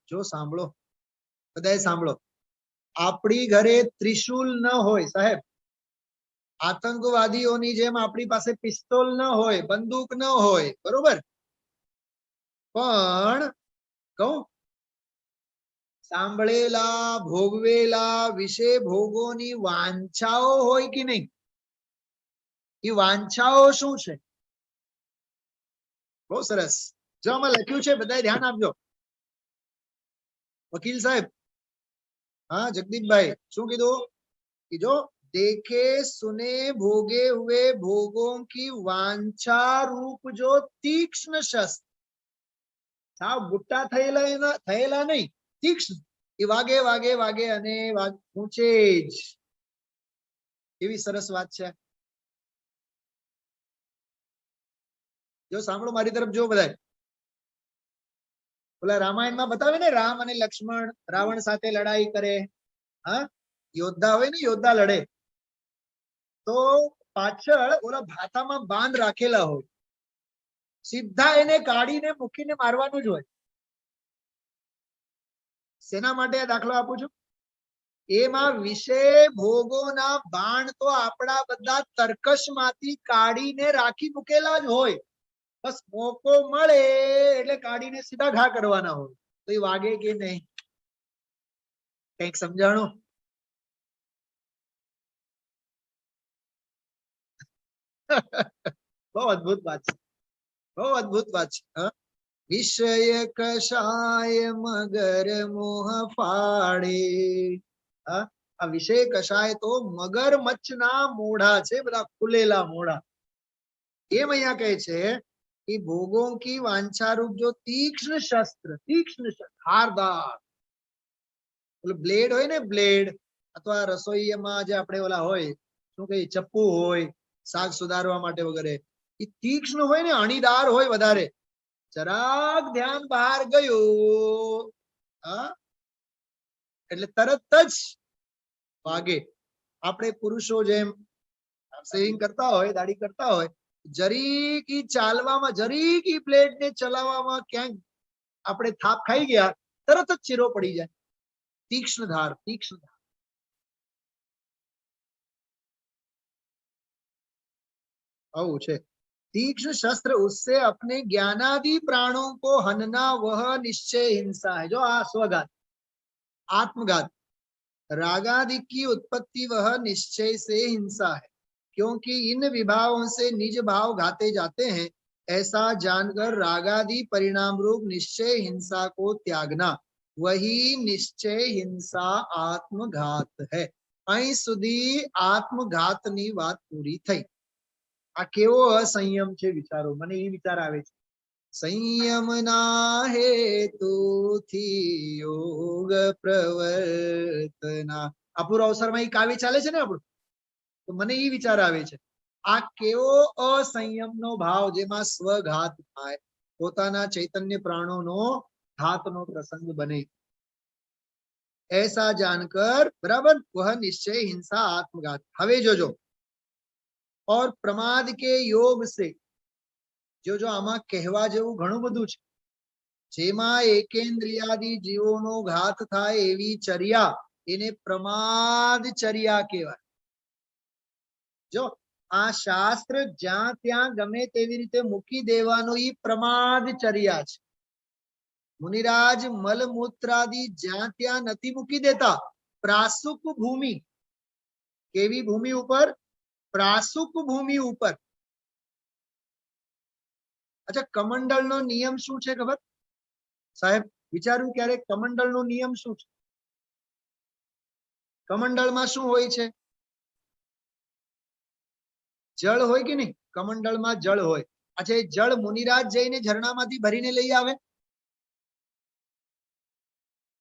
[SPEAKER 1] જો સાંભળો, બધાએ સાંભળો. આપણી ઘરે ત્રિશુલ ન હોય સાહેબ, આતંકવાદીઓની જેમ આપણી પાસે પિસ્તોલ ન હોય, બંદૂક ન હોય, બરોબર, પણ કહું સાંભળેલા ભોગવેલા વિશે ભોગોની વાંછાઓ હોય કે નહીં? એ વાંછાઓ શું છે? બહુ સરસ. જો આમાં લખ્યું છે, બધાએ ધ્યાન આપજો. વકીલ સાહેબ, हाँ जगदीप भाई, શું કીધું? कि जो देखे सुने भोगे हुए भोगों की वांछा रूप जो तीक्ष्ण शस्त्र, साव बुट्टा थયેલા નહીં, तीक्ष्ण, એ વાગે વાગે વાગે અને ઊંચે જ. એવી સરસ વાત છે. જો સાંભળો, મારી તરફ જો બધા. ઓલા રામાયણમાં બતાવે ને, રામ અને લક્ષ્મણ રાવણ સાથે લડાઈ કરે, હા, યોદ્ધા હોય ને, યોદ્ધા લડે તો પાછળ ઓલા ભાતામાં બાંધ રાખેલા હોય, સીધા એને કાઢીને મૂકીને મારવાનું જ હોય. શેના માટે આ દાખલો આપું છું? એમાં વિષય ભોગોના બાણ તો આપણા બધા તર્કશમાંથી કાઢીને રાખી મૂકેલા જ હોય. બસ મોકો મળે એટલે કાઢીને સીધા ઘા કરવાના હોય. તો એ વાગે કે નહીં? કઈક સમજાણું? બહુ અદભુત વાત છે, બહુ અદભુત વાત છે. વિષય કષાય મગર મોહ ફાડે. આ વિષય કષાય તો મગર મચ્છના મોઢા છે, બધા ખુલેલા મોઢા. એમ અહીંયા કહે છે कि भोगों की वांछा रूप जो तीक्ष्ण शस्त्र, तीक्ष्ण धारदार, બ્લેડ હોય ને, બ્લેડ, અથવા રસોઈયામાં જે આપણે ઓલા હોય, શું કહીએ, ચપ્પુ હોય શાક સુધારવા માટે વગેરે, એ તીક્ષ્ણ હોય ને, અણીદાર હોય વધારે. જરાક ધ્યાન બહાર ગયું એટલે તરત જ વાગે. આપણે પુરુષો જેમ શેવિંગ કરતા હોય, દાઢી કરતા હોય, જરીક ઈ ચાલવામાં, જરીક ઈ બ્લેડ ને ચલાવવામાં ક્યાંક આપણે થાપ ખાઈ ગયા, તરત જ ચીરો પડી જાય. तीक्ष्ण धार, तीक्ष्ण धार. આવું છે. तीक्ष्ण शस्त्र उससे अपने ज्ञानादि प्राणों को हनना वह निश्चय हिंसा है. जो आ स्वघात, आत्मघात, रागादि की उत्पत्ति वह निश्चय से हिंसा है, क्योंकि इन विभावों से निज भाव घाते जाते हैं. ऐसा जानकर रागादि परिणाम रूप निश्चय हिंसा को त्यागना, वही निश्चय हिंसा आत्मघात है. અહીં સુધી આત્મઘાતની વાત પૂરી થઈ. આ કેવો અસંયમ છે, વિચારો. મને એ વિચાર આવે છે, સંયમના હેતુથી યોગ પ્રવર્તના. આ પૂરો અવસરમાં એ કાવ્ય ચાલે છે ને આપણું, તો મને એ વિચાર આવે છે, આ કેવો અસંયમનો ભાવ, જેમાં સ્વઘાત થાય, પોતાના ચૈતન્ય પ્રાણોનો घातનો प्रसंग बने. ऐसा जानकर, बराबर, वह निश्चय हिंसा आत्मघात. हवे जो और प्रमाद के योग से, जो आमा कहवा जेवुं घणुं बधुं छे, जेमा एकेन्द्रियादि जीवोनो घात थाय एवी चर्या, एने प्रमाद चर्या कहेवाय. जो आ शास्त्र ज्यां त्यां गमे तेवी रीते मूकी देवानो ई प्रमाद चर्या छे. મુનિરાજ મલમૂત્રાદિ જ્યાં ત્યાં નથી મૂકી દેતા. પ્રાસુક ભૂમિ, કેવી ભૂમિ ઉપર? પ્રાસુક ભૂમિ ઉપર. અચ્છા, કમંડળનો નિયમ શું છે ખબર સાહેબ? વિચાર્યું ક્યારેક કમંડળનો નિયમ શું છે? કમંડળમાં શું હોય છે? જળ હોય કે નહીં? કમંડળમાં જળ હોય. અચ્છા, એ જળ મુનિરાજ જઈને ઝરણામાંથી ભરીને લઈ આવે?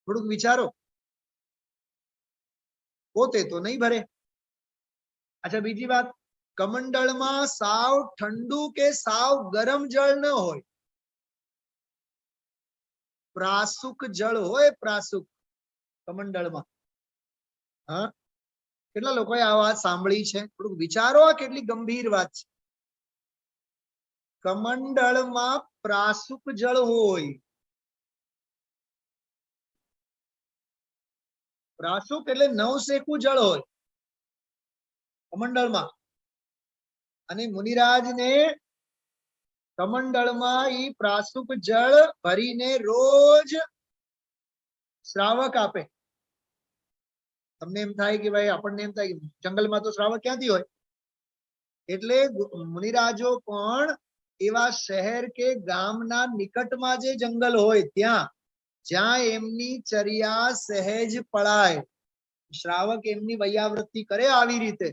[SPEAKER 1] થોડુંક વિચારો. પોતે તો નહીં ભરે. અચ્છા, બીજી વાત, કમંડળમાં સાવ ઠંડુ કે સાવ ગરમ જળ ન હોય, પ્રાસુક જળ હોય. પ્રાસુક કમંડળમાં. હા, કેટલા લોકોએ આ વાત સાંભળી છે? થોડુંક વિચારો, આ કેટલી ગંભીર વાત છે. કમંડળમાં પ્રાસુક જળ હોય. પ્રાસુક એટલે નવશેકું જળ હોય કમંડળમાં. અને મુનિરાજને કમંડળમાં ઈ પ્રાસુક જળ ભરીને રોજ શ્રાવક આપે. તમને એમ થાય કે ભાઈ, આપણને એમ થાય કે જંગલમાં તો શ્રાવક ક્યાંથી હોય? એટલે મુનિરાજો પણ એવા શહેર કે ગામના નિકટમાં જે જંગલ હોય ત્યાં, જ્યાં એમની ચર્યા સહેજ પળાય, શ્રાવક એમની વૈયાવૃત્તિ કરે આવી રીતે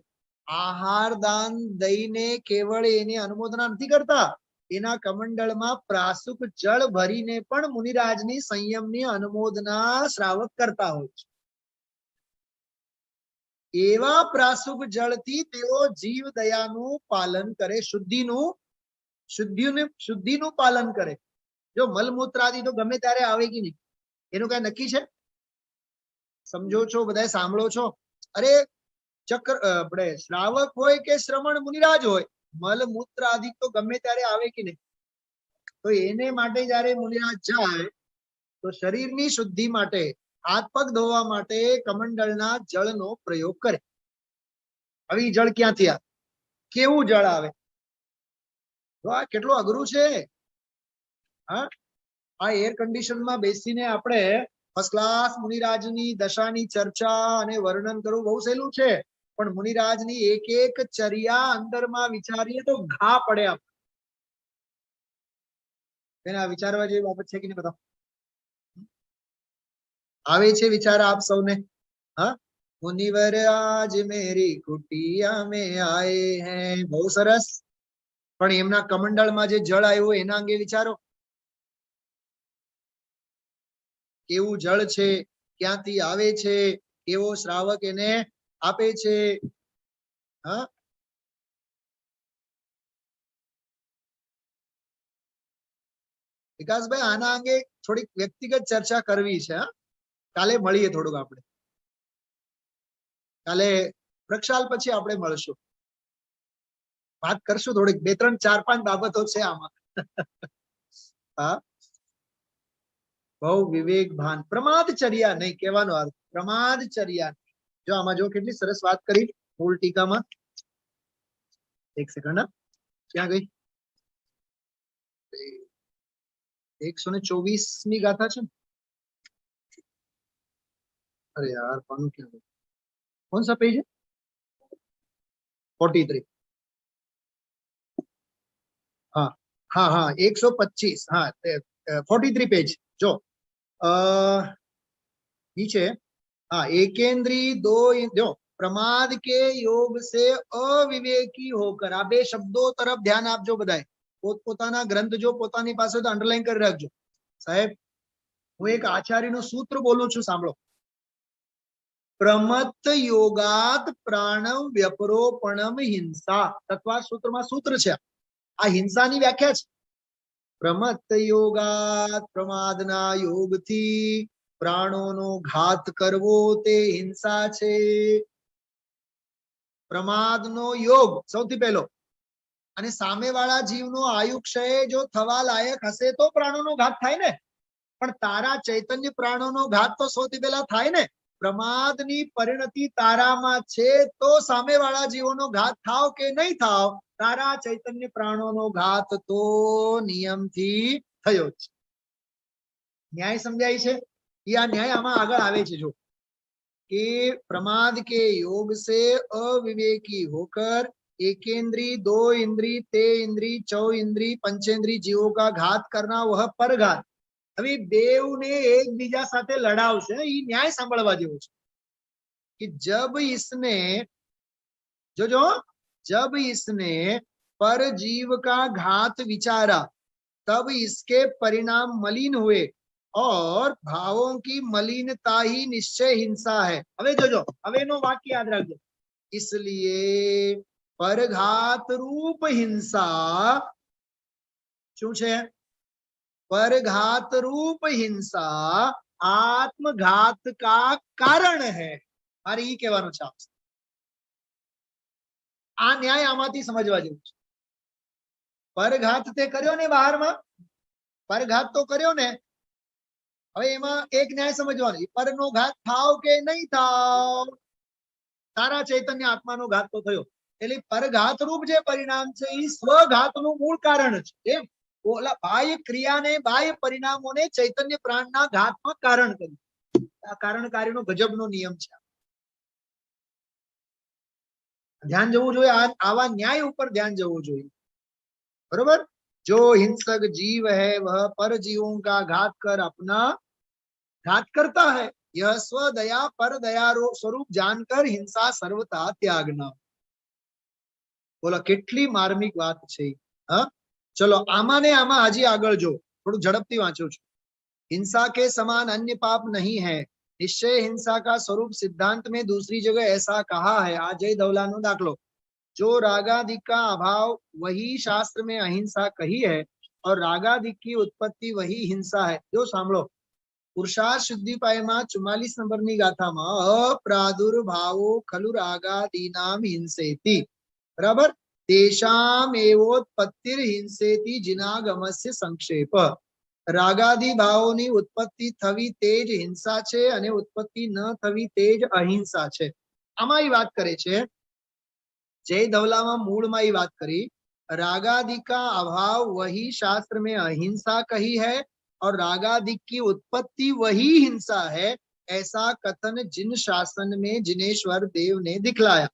[SPEAKER 1] આહાર દાન દઈને કેવળ એને અનુમોદના નથી કરતા, એના કમંડળમાં પ્રાસુક જળ ભરીને પણ મુનિરાજની સંયમની અનુમોદના શ્રાવક કરતા હોય છે. એવા પ્રાસુક જળથી તેઓ જીવ દયાનું પાલન કરે, શુદ્ધિનું પાલન કરે. જો મલમૂત્રાદિ તો ગમે ત્યારે આવે કે નહીં, એનું કઈ નક્કી છે? સમજો છો બધા? સાંભળો છો? અરે આપણે શ્રાવક હોય કે શ્રમણ મુનિરાજ હોય, મલમૂત્ર આદિ તો ગમે ત્યારે આવે કે નહીં. તો એને માટે જયારે મુનિરાજ જાય તો શરીરની શુદ્ધિ માટે, હાથ પગ ધોવા માટે કમંડળના જળનો પ્રયોગ કરે. હવે જળ ક્યાંથી આવે? કેવું જળ આવે? તો આ કેટલું અઘરું છે. હા, આ એર કન્ડિશનમાં બેસીને આપણે ફર્સ્ટ ક્લાસ મુનિરાજની દશાની ચર્ચા અને વર્ણન કરવું બહુ સહેલું છે, પણ મુનિરાજની એક એક ચર્યા અંદરમાં વિચારીએ તો ઘા પડે. એના વિચારવા જેવી બાબત છે કે નહીં? બતાવો. આવે છે વિચાર આપ સૌને? હા, મુનિવર આજ મેરી કુટિયા મેં આએ હૈ. બહુ સરસ. પણ એમના કમંડળમાં જે જળ આવ્યું એના અંગે વિચારો. કેવું જળ છે, ક્યાંથી આવે છે, કેવો શ્રાવક એને આપે છે? હા, વિકાસભાઈ, આના અંગે થોડીક વ્યક્તિગત ચર્ચા કરવી છે. કાલે મળીએ થોડુંક. આપણે કાલે પ્રક્ષાલ પછી આપણે મળશું, વાત કરશું થોડીક. 2 3 4 5 બાબતો છે આમાં. હા, બહુ વિવેક ભાન, પ્રમાદચર્યા નહીં કહેવાનો અર્થ. પ્રમાદચર્યા. જો આમાં જો કેટલી સરસ વાત કરી મૂળ ટીકામાં. એક સેકન્ડ. ક્યાં ગઈ? 124 ગાથા છે. अरे यार, पानु क्या है? कौन सा पेज है? 43. हाँ हाँ हाँ, 125. हाँ, 43 पेज. जो नीचे, हाँ, एकेंद्री दो जो प्रमाद के योग से अविवेकी होकर, આ બે શબ્દો તરફ ધ્યાન આપજો બધાએ. પોતપોતાના ગ્રંથ જો પોતાની પાસે તો અંડરલાઈન કરી રાખજો. સાહેબ, હું એક આચાર્યનું સૂત્ર બોલું છું, સાંભળો. પ્રમત્ત યોગાત પ્રાણમ વ્યપરોપણમ હિંસા. તત્વા સૂત્રમાં સૂત્ર છે. આ હિંસાની વ્યાખ્યા છે. પ્રમત્ત યોગાત, પ્રમાદના યોગથી પ્રાણોનો ઘાત કરવો તે હિંસા છે. પ્રમાદનો યોગ સૌથી પહેલો. અને સામેવાળા જીવનો આયુક્ષય જો થવા લાયક હશે તો પ્રાણોનો ઘાત થાય ને. પણ તારા ચૈતન્ય પ્રાણોનો ઘાત તો સૌથી પહેલા થાય ને. પ્રમાદની પરિણતિ તારામાં છે તો સામેવાળા જીવોનો ઘાત થાવ કે નહીં થાવ, તારા ચૈતન્ય પ્રાણોનો ઘાત તો નિયમથી થયો છે. न्याय समझाई छे? या न्याय आमा आगळ आवे छे जो कि प्रमाद के योग से अविवेकी होकर एकेंद्री, दो इंद्री, ते इंद्री, चौ इंद्री, पंचेंद्री जीवों का घात करना वह परघात। હવે બેઉને એકબીજા સાથે લડાવશે એ ન્યાય સાંભળવા જેવો છે कि जब इसने पर जीव का घात विचारा तब इसके परिणाम मलिन हुए और भावों की मलिनता ही निश्चय हिंसा है। હવે જોજો, હવે નો વાક્ય યાદ રાખજો। इसलिए परघात रूप हिंसा શું છે? परघात रूप हिंसा आत्मघात का कारण है। મારે ઈ કહેવાનું છે। આ ન્યાય આમાંથી સમજવા જેવું છે। પરઘાત તે કર્યો ને બહારમાં, પરઘાત તો કર્યો ને, હવે એમાં એક ન્યાય સમજવાનો, પરનો ઘાત થાવ કે નહીં થાવ, તારા ચૈતન્ય આત્માનો ઘાત તો થયો, એટલે પરઘાત રૂપ જે પરિણામ છે એ સ્વઘાતનું મૂળ કારણ છે। એમ ઓલા બાહ્ય ક્રિયાને, બાહ્ય પરિણામોને ચૈતન્ય પ્રાણના ઘાતમાં કારણ કર્યું। આ કારણકારીનો ગજબનો નિયમ છે। ध्यान जवू જોઈએ, आवा न्याय ऊपर ध्यान जवू જોઈએ। बरोबर? जो हिंसक जीव है वह पर जीवों का घात कर अपना घात करता है। यह स्वदया पर दया स्वरूप जानकर हिंसा सर्वथा त्यागना। बोला કેટલી માર્મિક વાત છે। हाँ चलो आमा ने आमा हजी आगळ जो थोड़ू झड़पथी वांचो छुं। हिंसा के समान अन्य पाप नहीं है। निश्चय हिंसा का स्वरूप सिद्धांत में दूसरी जगह ऐसा कहा है। आ जय धवलानो दाखलो। जो रागादिक का अभाव वही शास्त्र में अहिंसा कही है और रागादिक की उत्पत्ति वही हिंसा है। जो सांभळो, पुरुषार्थ शुद्धि पायमा 44 नंबरनी गाथामां अप्रादुर्भावो खलु रागादीनाम हिंसेति। बराबर? तेषाम एवोत्पत्तिर हिंसेति जिनागमस्य संक्षेप। रागादी भावोनी उत्पत्ति थवी तेज हिंसा छे अने उत्पत्ति न थवी तेज अहिंसा छे। आमां ई वात करे छे जय धवलामां मूळमां ई वात करी, रागादि का अभाव वही शास्त्र में अहिंसा कही है और रागादि की उत्पत्ति वही हिंसा है। ऐसा कथन जिन शासन में जिनेश्वर देव ने दिखलाया।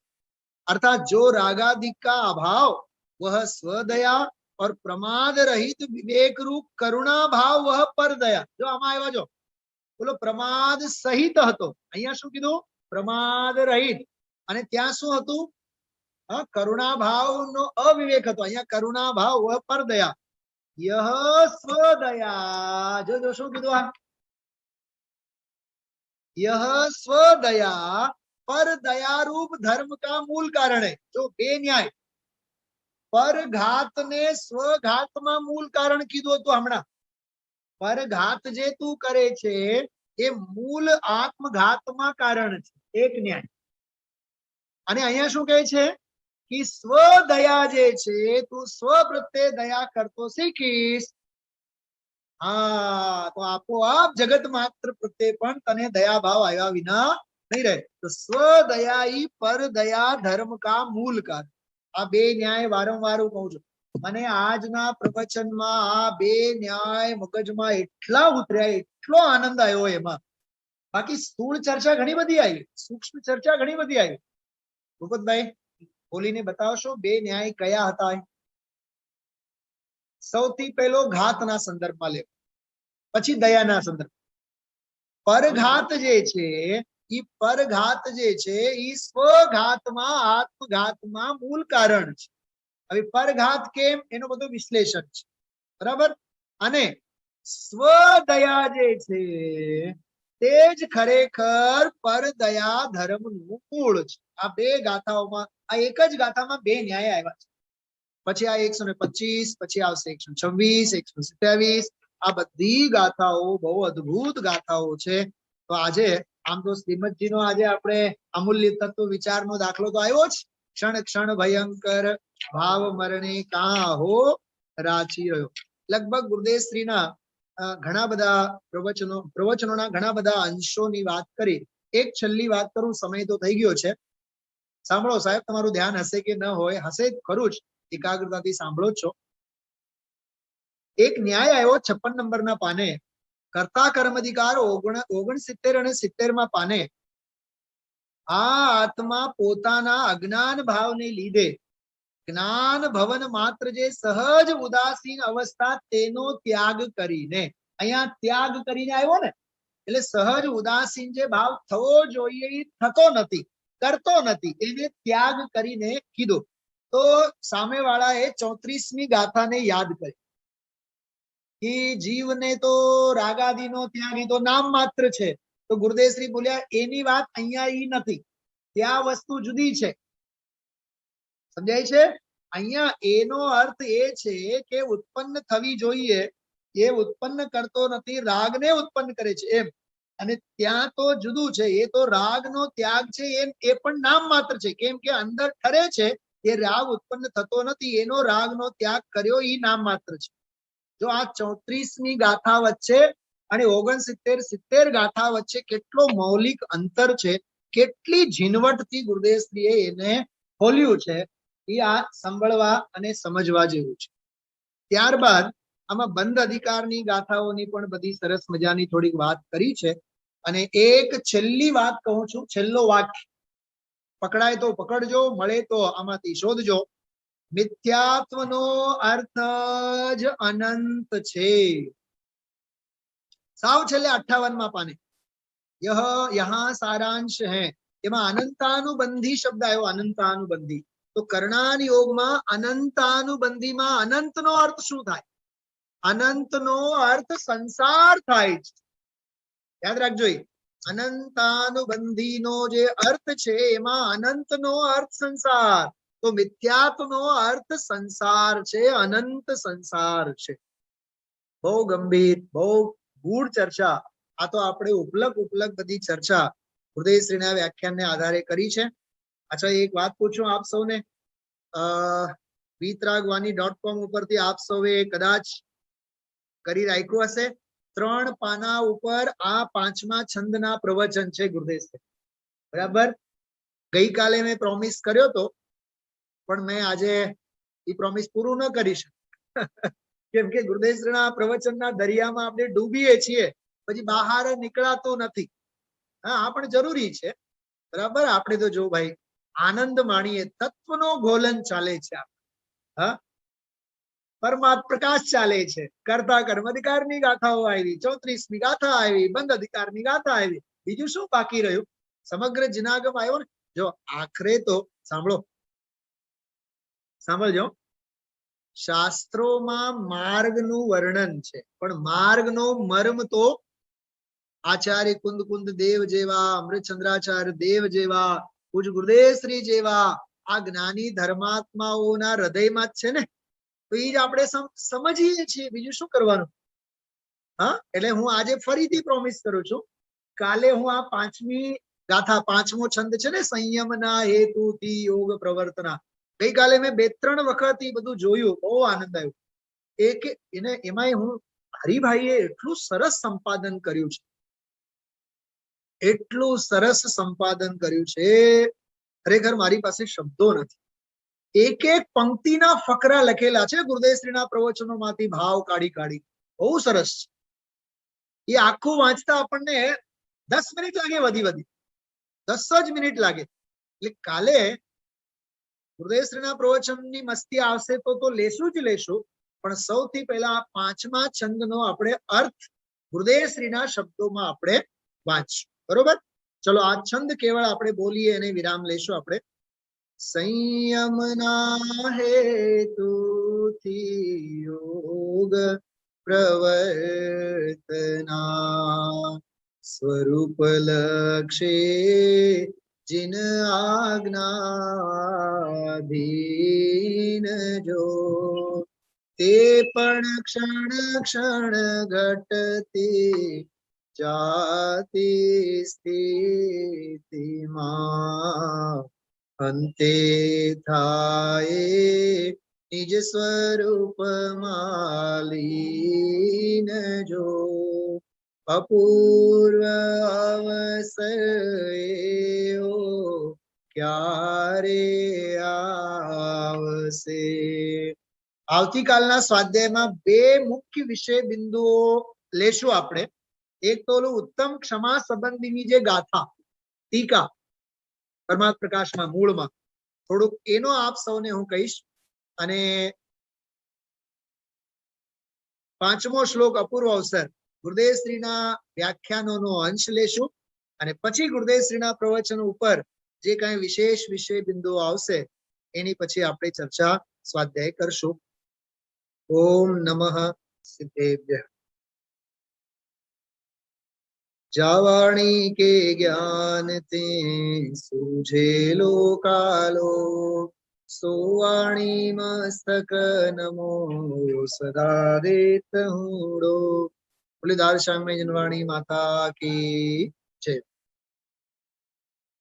[SPEAKER 1] अर्थात जो रागादिक का अभाव वह स्वदया और प्रमाद रहित विवेक रूप करुणा भाव वह पर दया। जो आमा आव्या जो बोलो प्रमाद सहित हतो, अहींया शुं कीधुं? प्रमाद रहित, अने त्यां शुं हतुं? करुणा भाव नो अविवेक हतो, अहींया करुणा भाव वह पर दया। यह स्वदया, जो शुं कीधुं? यह स्वदया पर दया रूप धर्म का मूल कारण है। जो बे न्याय पर घात ने स्वघात में मूल कारण कीधुं हतुं हमणां। पर घात जे तू करे छे ए मूल आत्मघात में कारण छे, एक न्याय। अने अहींया शुं कहे छे कि स्वदया जे छे तू स्व प्रत्ये दया करतो शीखीश, हाँ तो आपोआप जगत मात्र प्रत्ये पण तने दया भाव आव्या विना नहीं रहे। तो स्वदया ही पर दया धर्म का मूल कारण। आ बे न्याय वारंवार हूँ कहूं छुं। मने आजना प्रवचनमा आ बे न्याय मगजमां एटला उतर्या, एटलो आनंद आव्यो एमां। बाकी स्थूल चर्चा घणी बधी आई, सूक्ष्म चर्चा घणी बधी आई। भूपतभाई बोलीने बतावशो बे न्याय कया हता? सौथी पहेलो घातना संदर्भमां लेवो, पछी दयाना संदर्भ। परघात जे छे ई परघात जे छे ई स्वघातमां आत्मघातमां मूल कारण छे। હવે પરઘાત કેમ એનો બધો વિશ્લેષણ છે। બરાબર? અને સ્વદયા જે છે તે જ ખરેખર પરદયા ધર્મનું મૂળ છે। આ બે ગાથાઓમાં, આ એક જ ગાથામાં બે ન્યાય આવ્યા છે। પછી આ 125, પછી આવશે 126, 127। આ બધી ગાથાઓ બહુ અદ્ભુત ગાથાઓ છે। તો આજે આમ તો શ્રીમદજીનો આજે આપણે અમૂલ્ય તત્વ વિચારનો દાખલો તો આવ્યો જ। क्षण क्षण भयंकर भाव मरणे कहा हो राची रह्यो। लगभग गुरुदेव श्रीना घणा बधा प्रवचनोना घणा बधा अंशोनी वात करी। एक छेल्ली वात करूं, समय तो थई गयो छे। सांभळो साहेब, तमारुं ध्यान हशे के न होय? हशे खरुं ज, एकाग्रताथी सांभळो छो। एक न्याय आव्यो 56 नंबरना पाने કર્તા કર્મધિકાર 69 અને 70 પાને આ આત્મા પોતાના અજ્ઞાન ભાવને લીધે જ્ઞાન ભવન માત્ર જે સહજ ઉદાસીન અવસ્થા તેનો ત્યાગ કરીને, અહીંયા ત્યાગ કરીને આવ્યો ને, એટલે સહજ ઉદાસીન જે ભાવ થવો જોઈએ એ થતો નથી, કરતો નથી, એને ત્યાગ કરીને કીધું. તો સામેવાળાએ 34મી ગાથાને યાદ કરી કે જીવને તો રાગાદીનો ત્યાગ એ તો નામ માત્ર છે. તો ગુરુદેવ શ્રી બોલ્યા એની વાત અહીંયા ઈ નથી, ત્યાં વસ્તુ જુદી છે. સમજાય છે? અહીંયા એનો અર્થ એ છે કે ઉત્પન્ન થવી જોઈએ એ ઉત્પન્ન કરતો નથી, રાગને ઉત્પન્ન કરે છે એમ. અને ત્યાં તો જુદું છે, એ તો રાગનો ત્યાગ છે એમ, એ પણ નામ માત્ર છે. કેમ કે અંદર ઠરે છે એ રાગ ઉત્પન્ન થતો નથી, એનો રાગનો ત્યાગ કર્યો એ નામ માત્ર છે. જો આ 34મી ગાથા વચ્ચે અને 69, 70 ગાથા વચ્ચે કેટલો મૌલિક અંતર છે, કેટલી ઝીણવટથી ગુરુદેવશ્રીએ એને ખોલ્યું છે, એ આ સાંભળવા અને સમજવા જેવું છે. ત્યારબાદ આમાં બંધ અધિકારની ગાથાઓની પણ બધી સરસ મજાની થોડીક વાત કરી છે. અને એક છેલ્લી વાત કહું છું, છેલ્લો વાક્ય પકડાય તો પકડજો, મળે તો આમાંથી શોધજો. મિથ્યાત્વનો અર્થ જ અનંત છે. સાવ છેલ્લે 58માં પાને યહ સારાંશ હૈ, એમાં અનંતાનુબંધી શબ્દ આવ્યો, અનંતાનુબંધી. તો કર્ણાન યોગમાં અનંતાનુબંધીમાં અનંતનો અર્થ શું થાય? અનંતનો અર્થ સંસાર થાય છે. યાદ રાખજો, અનંતાનુબંધીનો જે અર્થ છે એમાં અનંતનો અર્થ સંસાર. તો મિથ્યાત્વનો અર્થ સંસાર છે, અનંત સંસાર છે. બહુ ગંભીર, બહુ ગૂઢ ચર્ચા. આ તો આપણે ઉપલક બધી ચર્ચા ગુરુદેવશ્રીના વ્યાખ્યાનને આધારે કરી છે. અચ્છા, એક વાત પૂછું આપ સૌને, vitragvani.com ઉપરથી આપ સૌએ કદાચ કરી રાખ્યું હશે. 3 પાના ઉપર આ 5મા છંદના પ્રવચન છે ગુરુદેવ. બરાબર? ગઈકાલે મેં પ્રોમિસ કર્યો તો, પણ મેં આજે એ પ્રોમિસ પૂરું ન કરી શકું. કેમ કે ગુરુદેવશ્રીના પ્રવચનના દરિયામાં આપણે ડૂબીએ છીએ, પછી બહાર નીકળાતું નથી. હા, આ પણ જરૂરી છે. બરાબર? આપણે તો જો ભાઈ આનંદ માણીએ, તત્વનો ગોલન ચાલે છે. હા, પરમાત્મા પ્રકાશ ચાલે છે. કર્તા કર્મ અધિકારની ગાથાઓ આવી, 34મી ગાથા આવી, બંધ અધિકારની ગાથા આવી. બીજું શું બાકી રહ્યું? સમગ્ર જિનાગમ આવ્યો ને. જો આખરે તો સાંભળજો, શાસ્ત્રોમાં માર્ગનું વર્ણન છે, પણ માર્ગનો મર્મ તો આચાર્ય કુંદ દેવ જેવા, અમૃતચંદ્રાચાર્ય દેવ જેવા, પૂજ ગુરુદેવશ્રી જેવા આ જ્ઞાની ધર્માત્માઓના હૃદયમાં જ છે ને. તો એ જ આપણે સમજીએ છીએ, બીજું શું કરવાનું? હા, એટલે હું આજે ફરીથી પ્રોમિસ કરું છું, કાલે હું આ 5મી ગાથા, 5મો છંદ છે ને, સંયમના હેતુથી યોગ પ્રવર્તના, ગઈકાલે મેં 2-3 વખત એ બધું જોયું, બહુ આનંદ આવ્યો. એમાંય હું હરિભાઈએ એટલું સરસ સંપાદન કર્યું છે, એટલું સરસ સંપાદન કર્યું છે, ખરેખર મારી પાસે શબ્દો નથી. એક એક પંક્તિના ફકરા લખેલા છે ગુરુદેવશ્રીના પ્રવચનોમાંથી, ભાવ કાઢી. બહુ સરસ છે. એ આખું વાંચતા આપણને 10 મિનિટ લાગે, વધી 10 જ મિનિટ લાગે. એટલે કાલે ગુરુદેવશ્રીના પ્રવચનની મસ્તી આવશે તો લેશું જ લેશું, પણ સૌથી પહેલા 5મા છંદનો આપણે અર્થ ગુરુદેવશ્રીના શબ્દોમાં આપણે વાંચશું. બરોબર? ચલો, આ છંદ કેવળ આપણે બોલીએ અને વિરામ લેશું આપણે. સંયમના હેતુથી યોગ પ્રવર્તના, સ્વરૂપ લક્ષે जिन आज्ञाधीन जो, ते पण क्षण क्षण घटती जाति स्थिति मां, अंते थाए निज स्वरूप मालीन जो, અપૂર્વ અવસરો ક્યારે આવશે. આવતીકાલના સ્વાધ્યાયમાં 2 મુખ્ય વિષય બિંદુઓ લેશું આપણે. એક તો ઓલું ઉત્તમ ક્ષમા સંબંધીની જે ગાથા ટીકા પરમાર્થ પ્રકાશમાં મૂળમાં થોડુંક એનો આપ સૌને હું કહીશ અને પાંચમો શ્લોક અપૂર્વ અવસર ગુરુદેવશ્રીના વ્યાખ્યાનોનો અંશ લેશું અને પછી ગુરુદેવશ્રીના પ્રવચન ઉપર જે કઈ વિશેષ વિષય બિંદુઓ આવશે એની પછી આપણે ચર્ચા સ્વાધ્યાય કરશું. ઓમ નમઃ સિદ્ધેભ્ય. जावाणी के ज्ञान ते सूझे लोकालो सोवाणी मस्तक नमो सदा देत हूँ बोले दाल श्याम में जनवाणी माता की जय.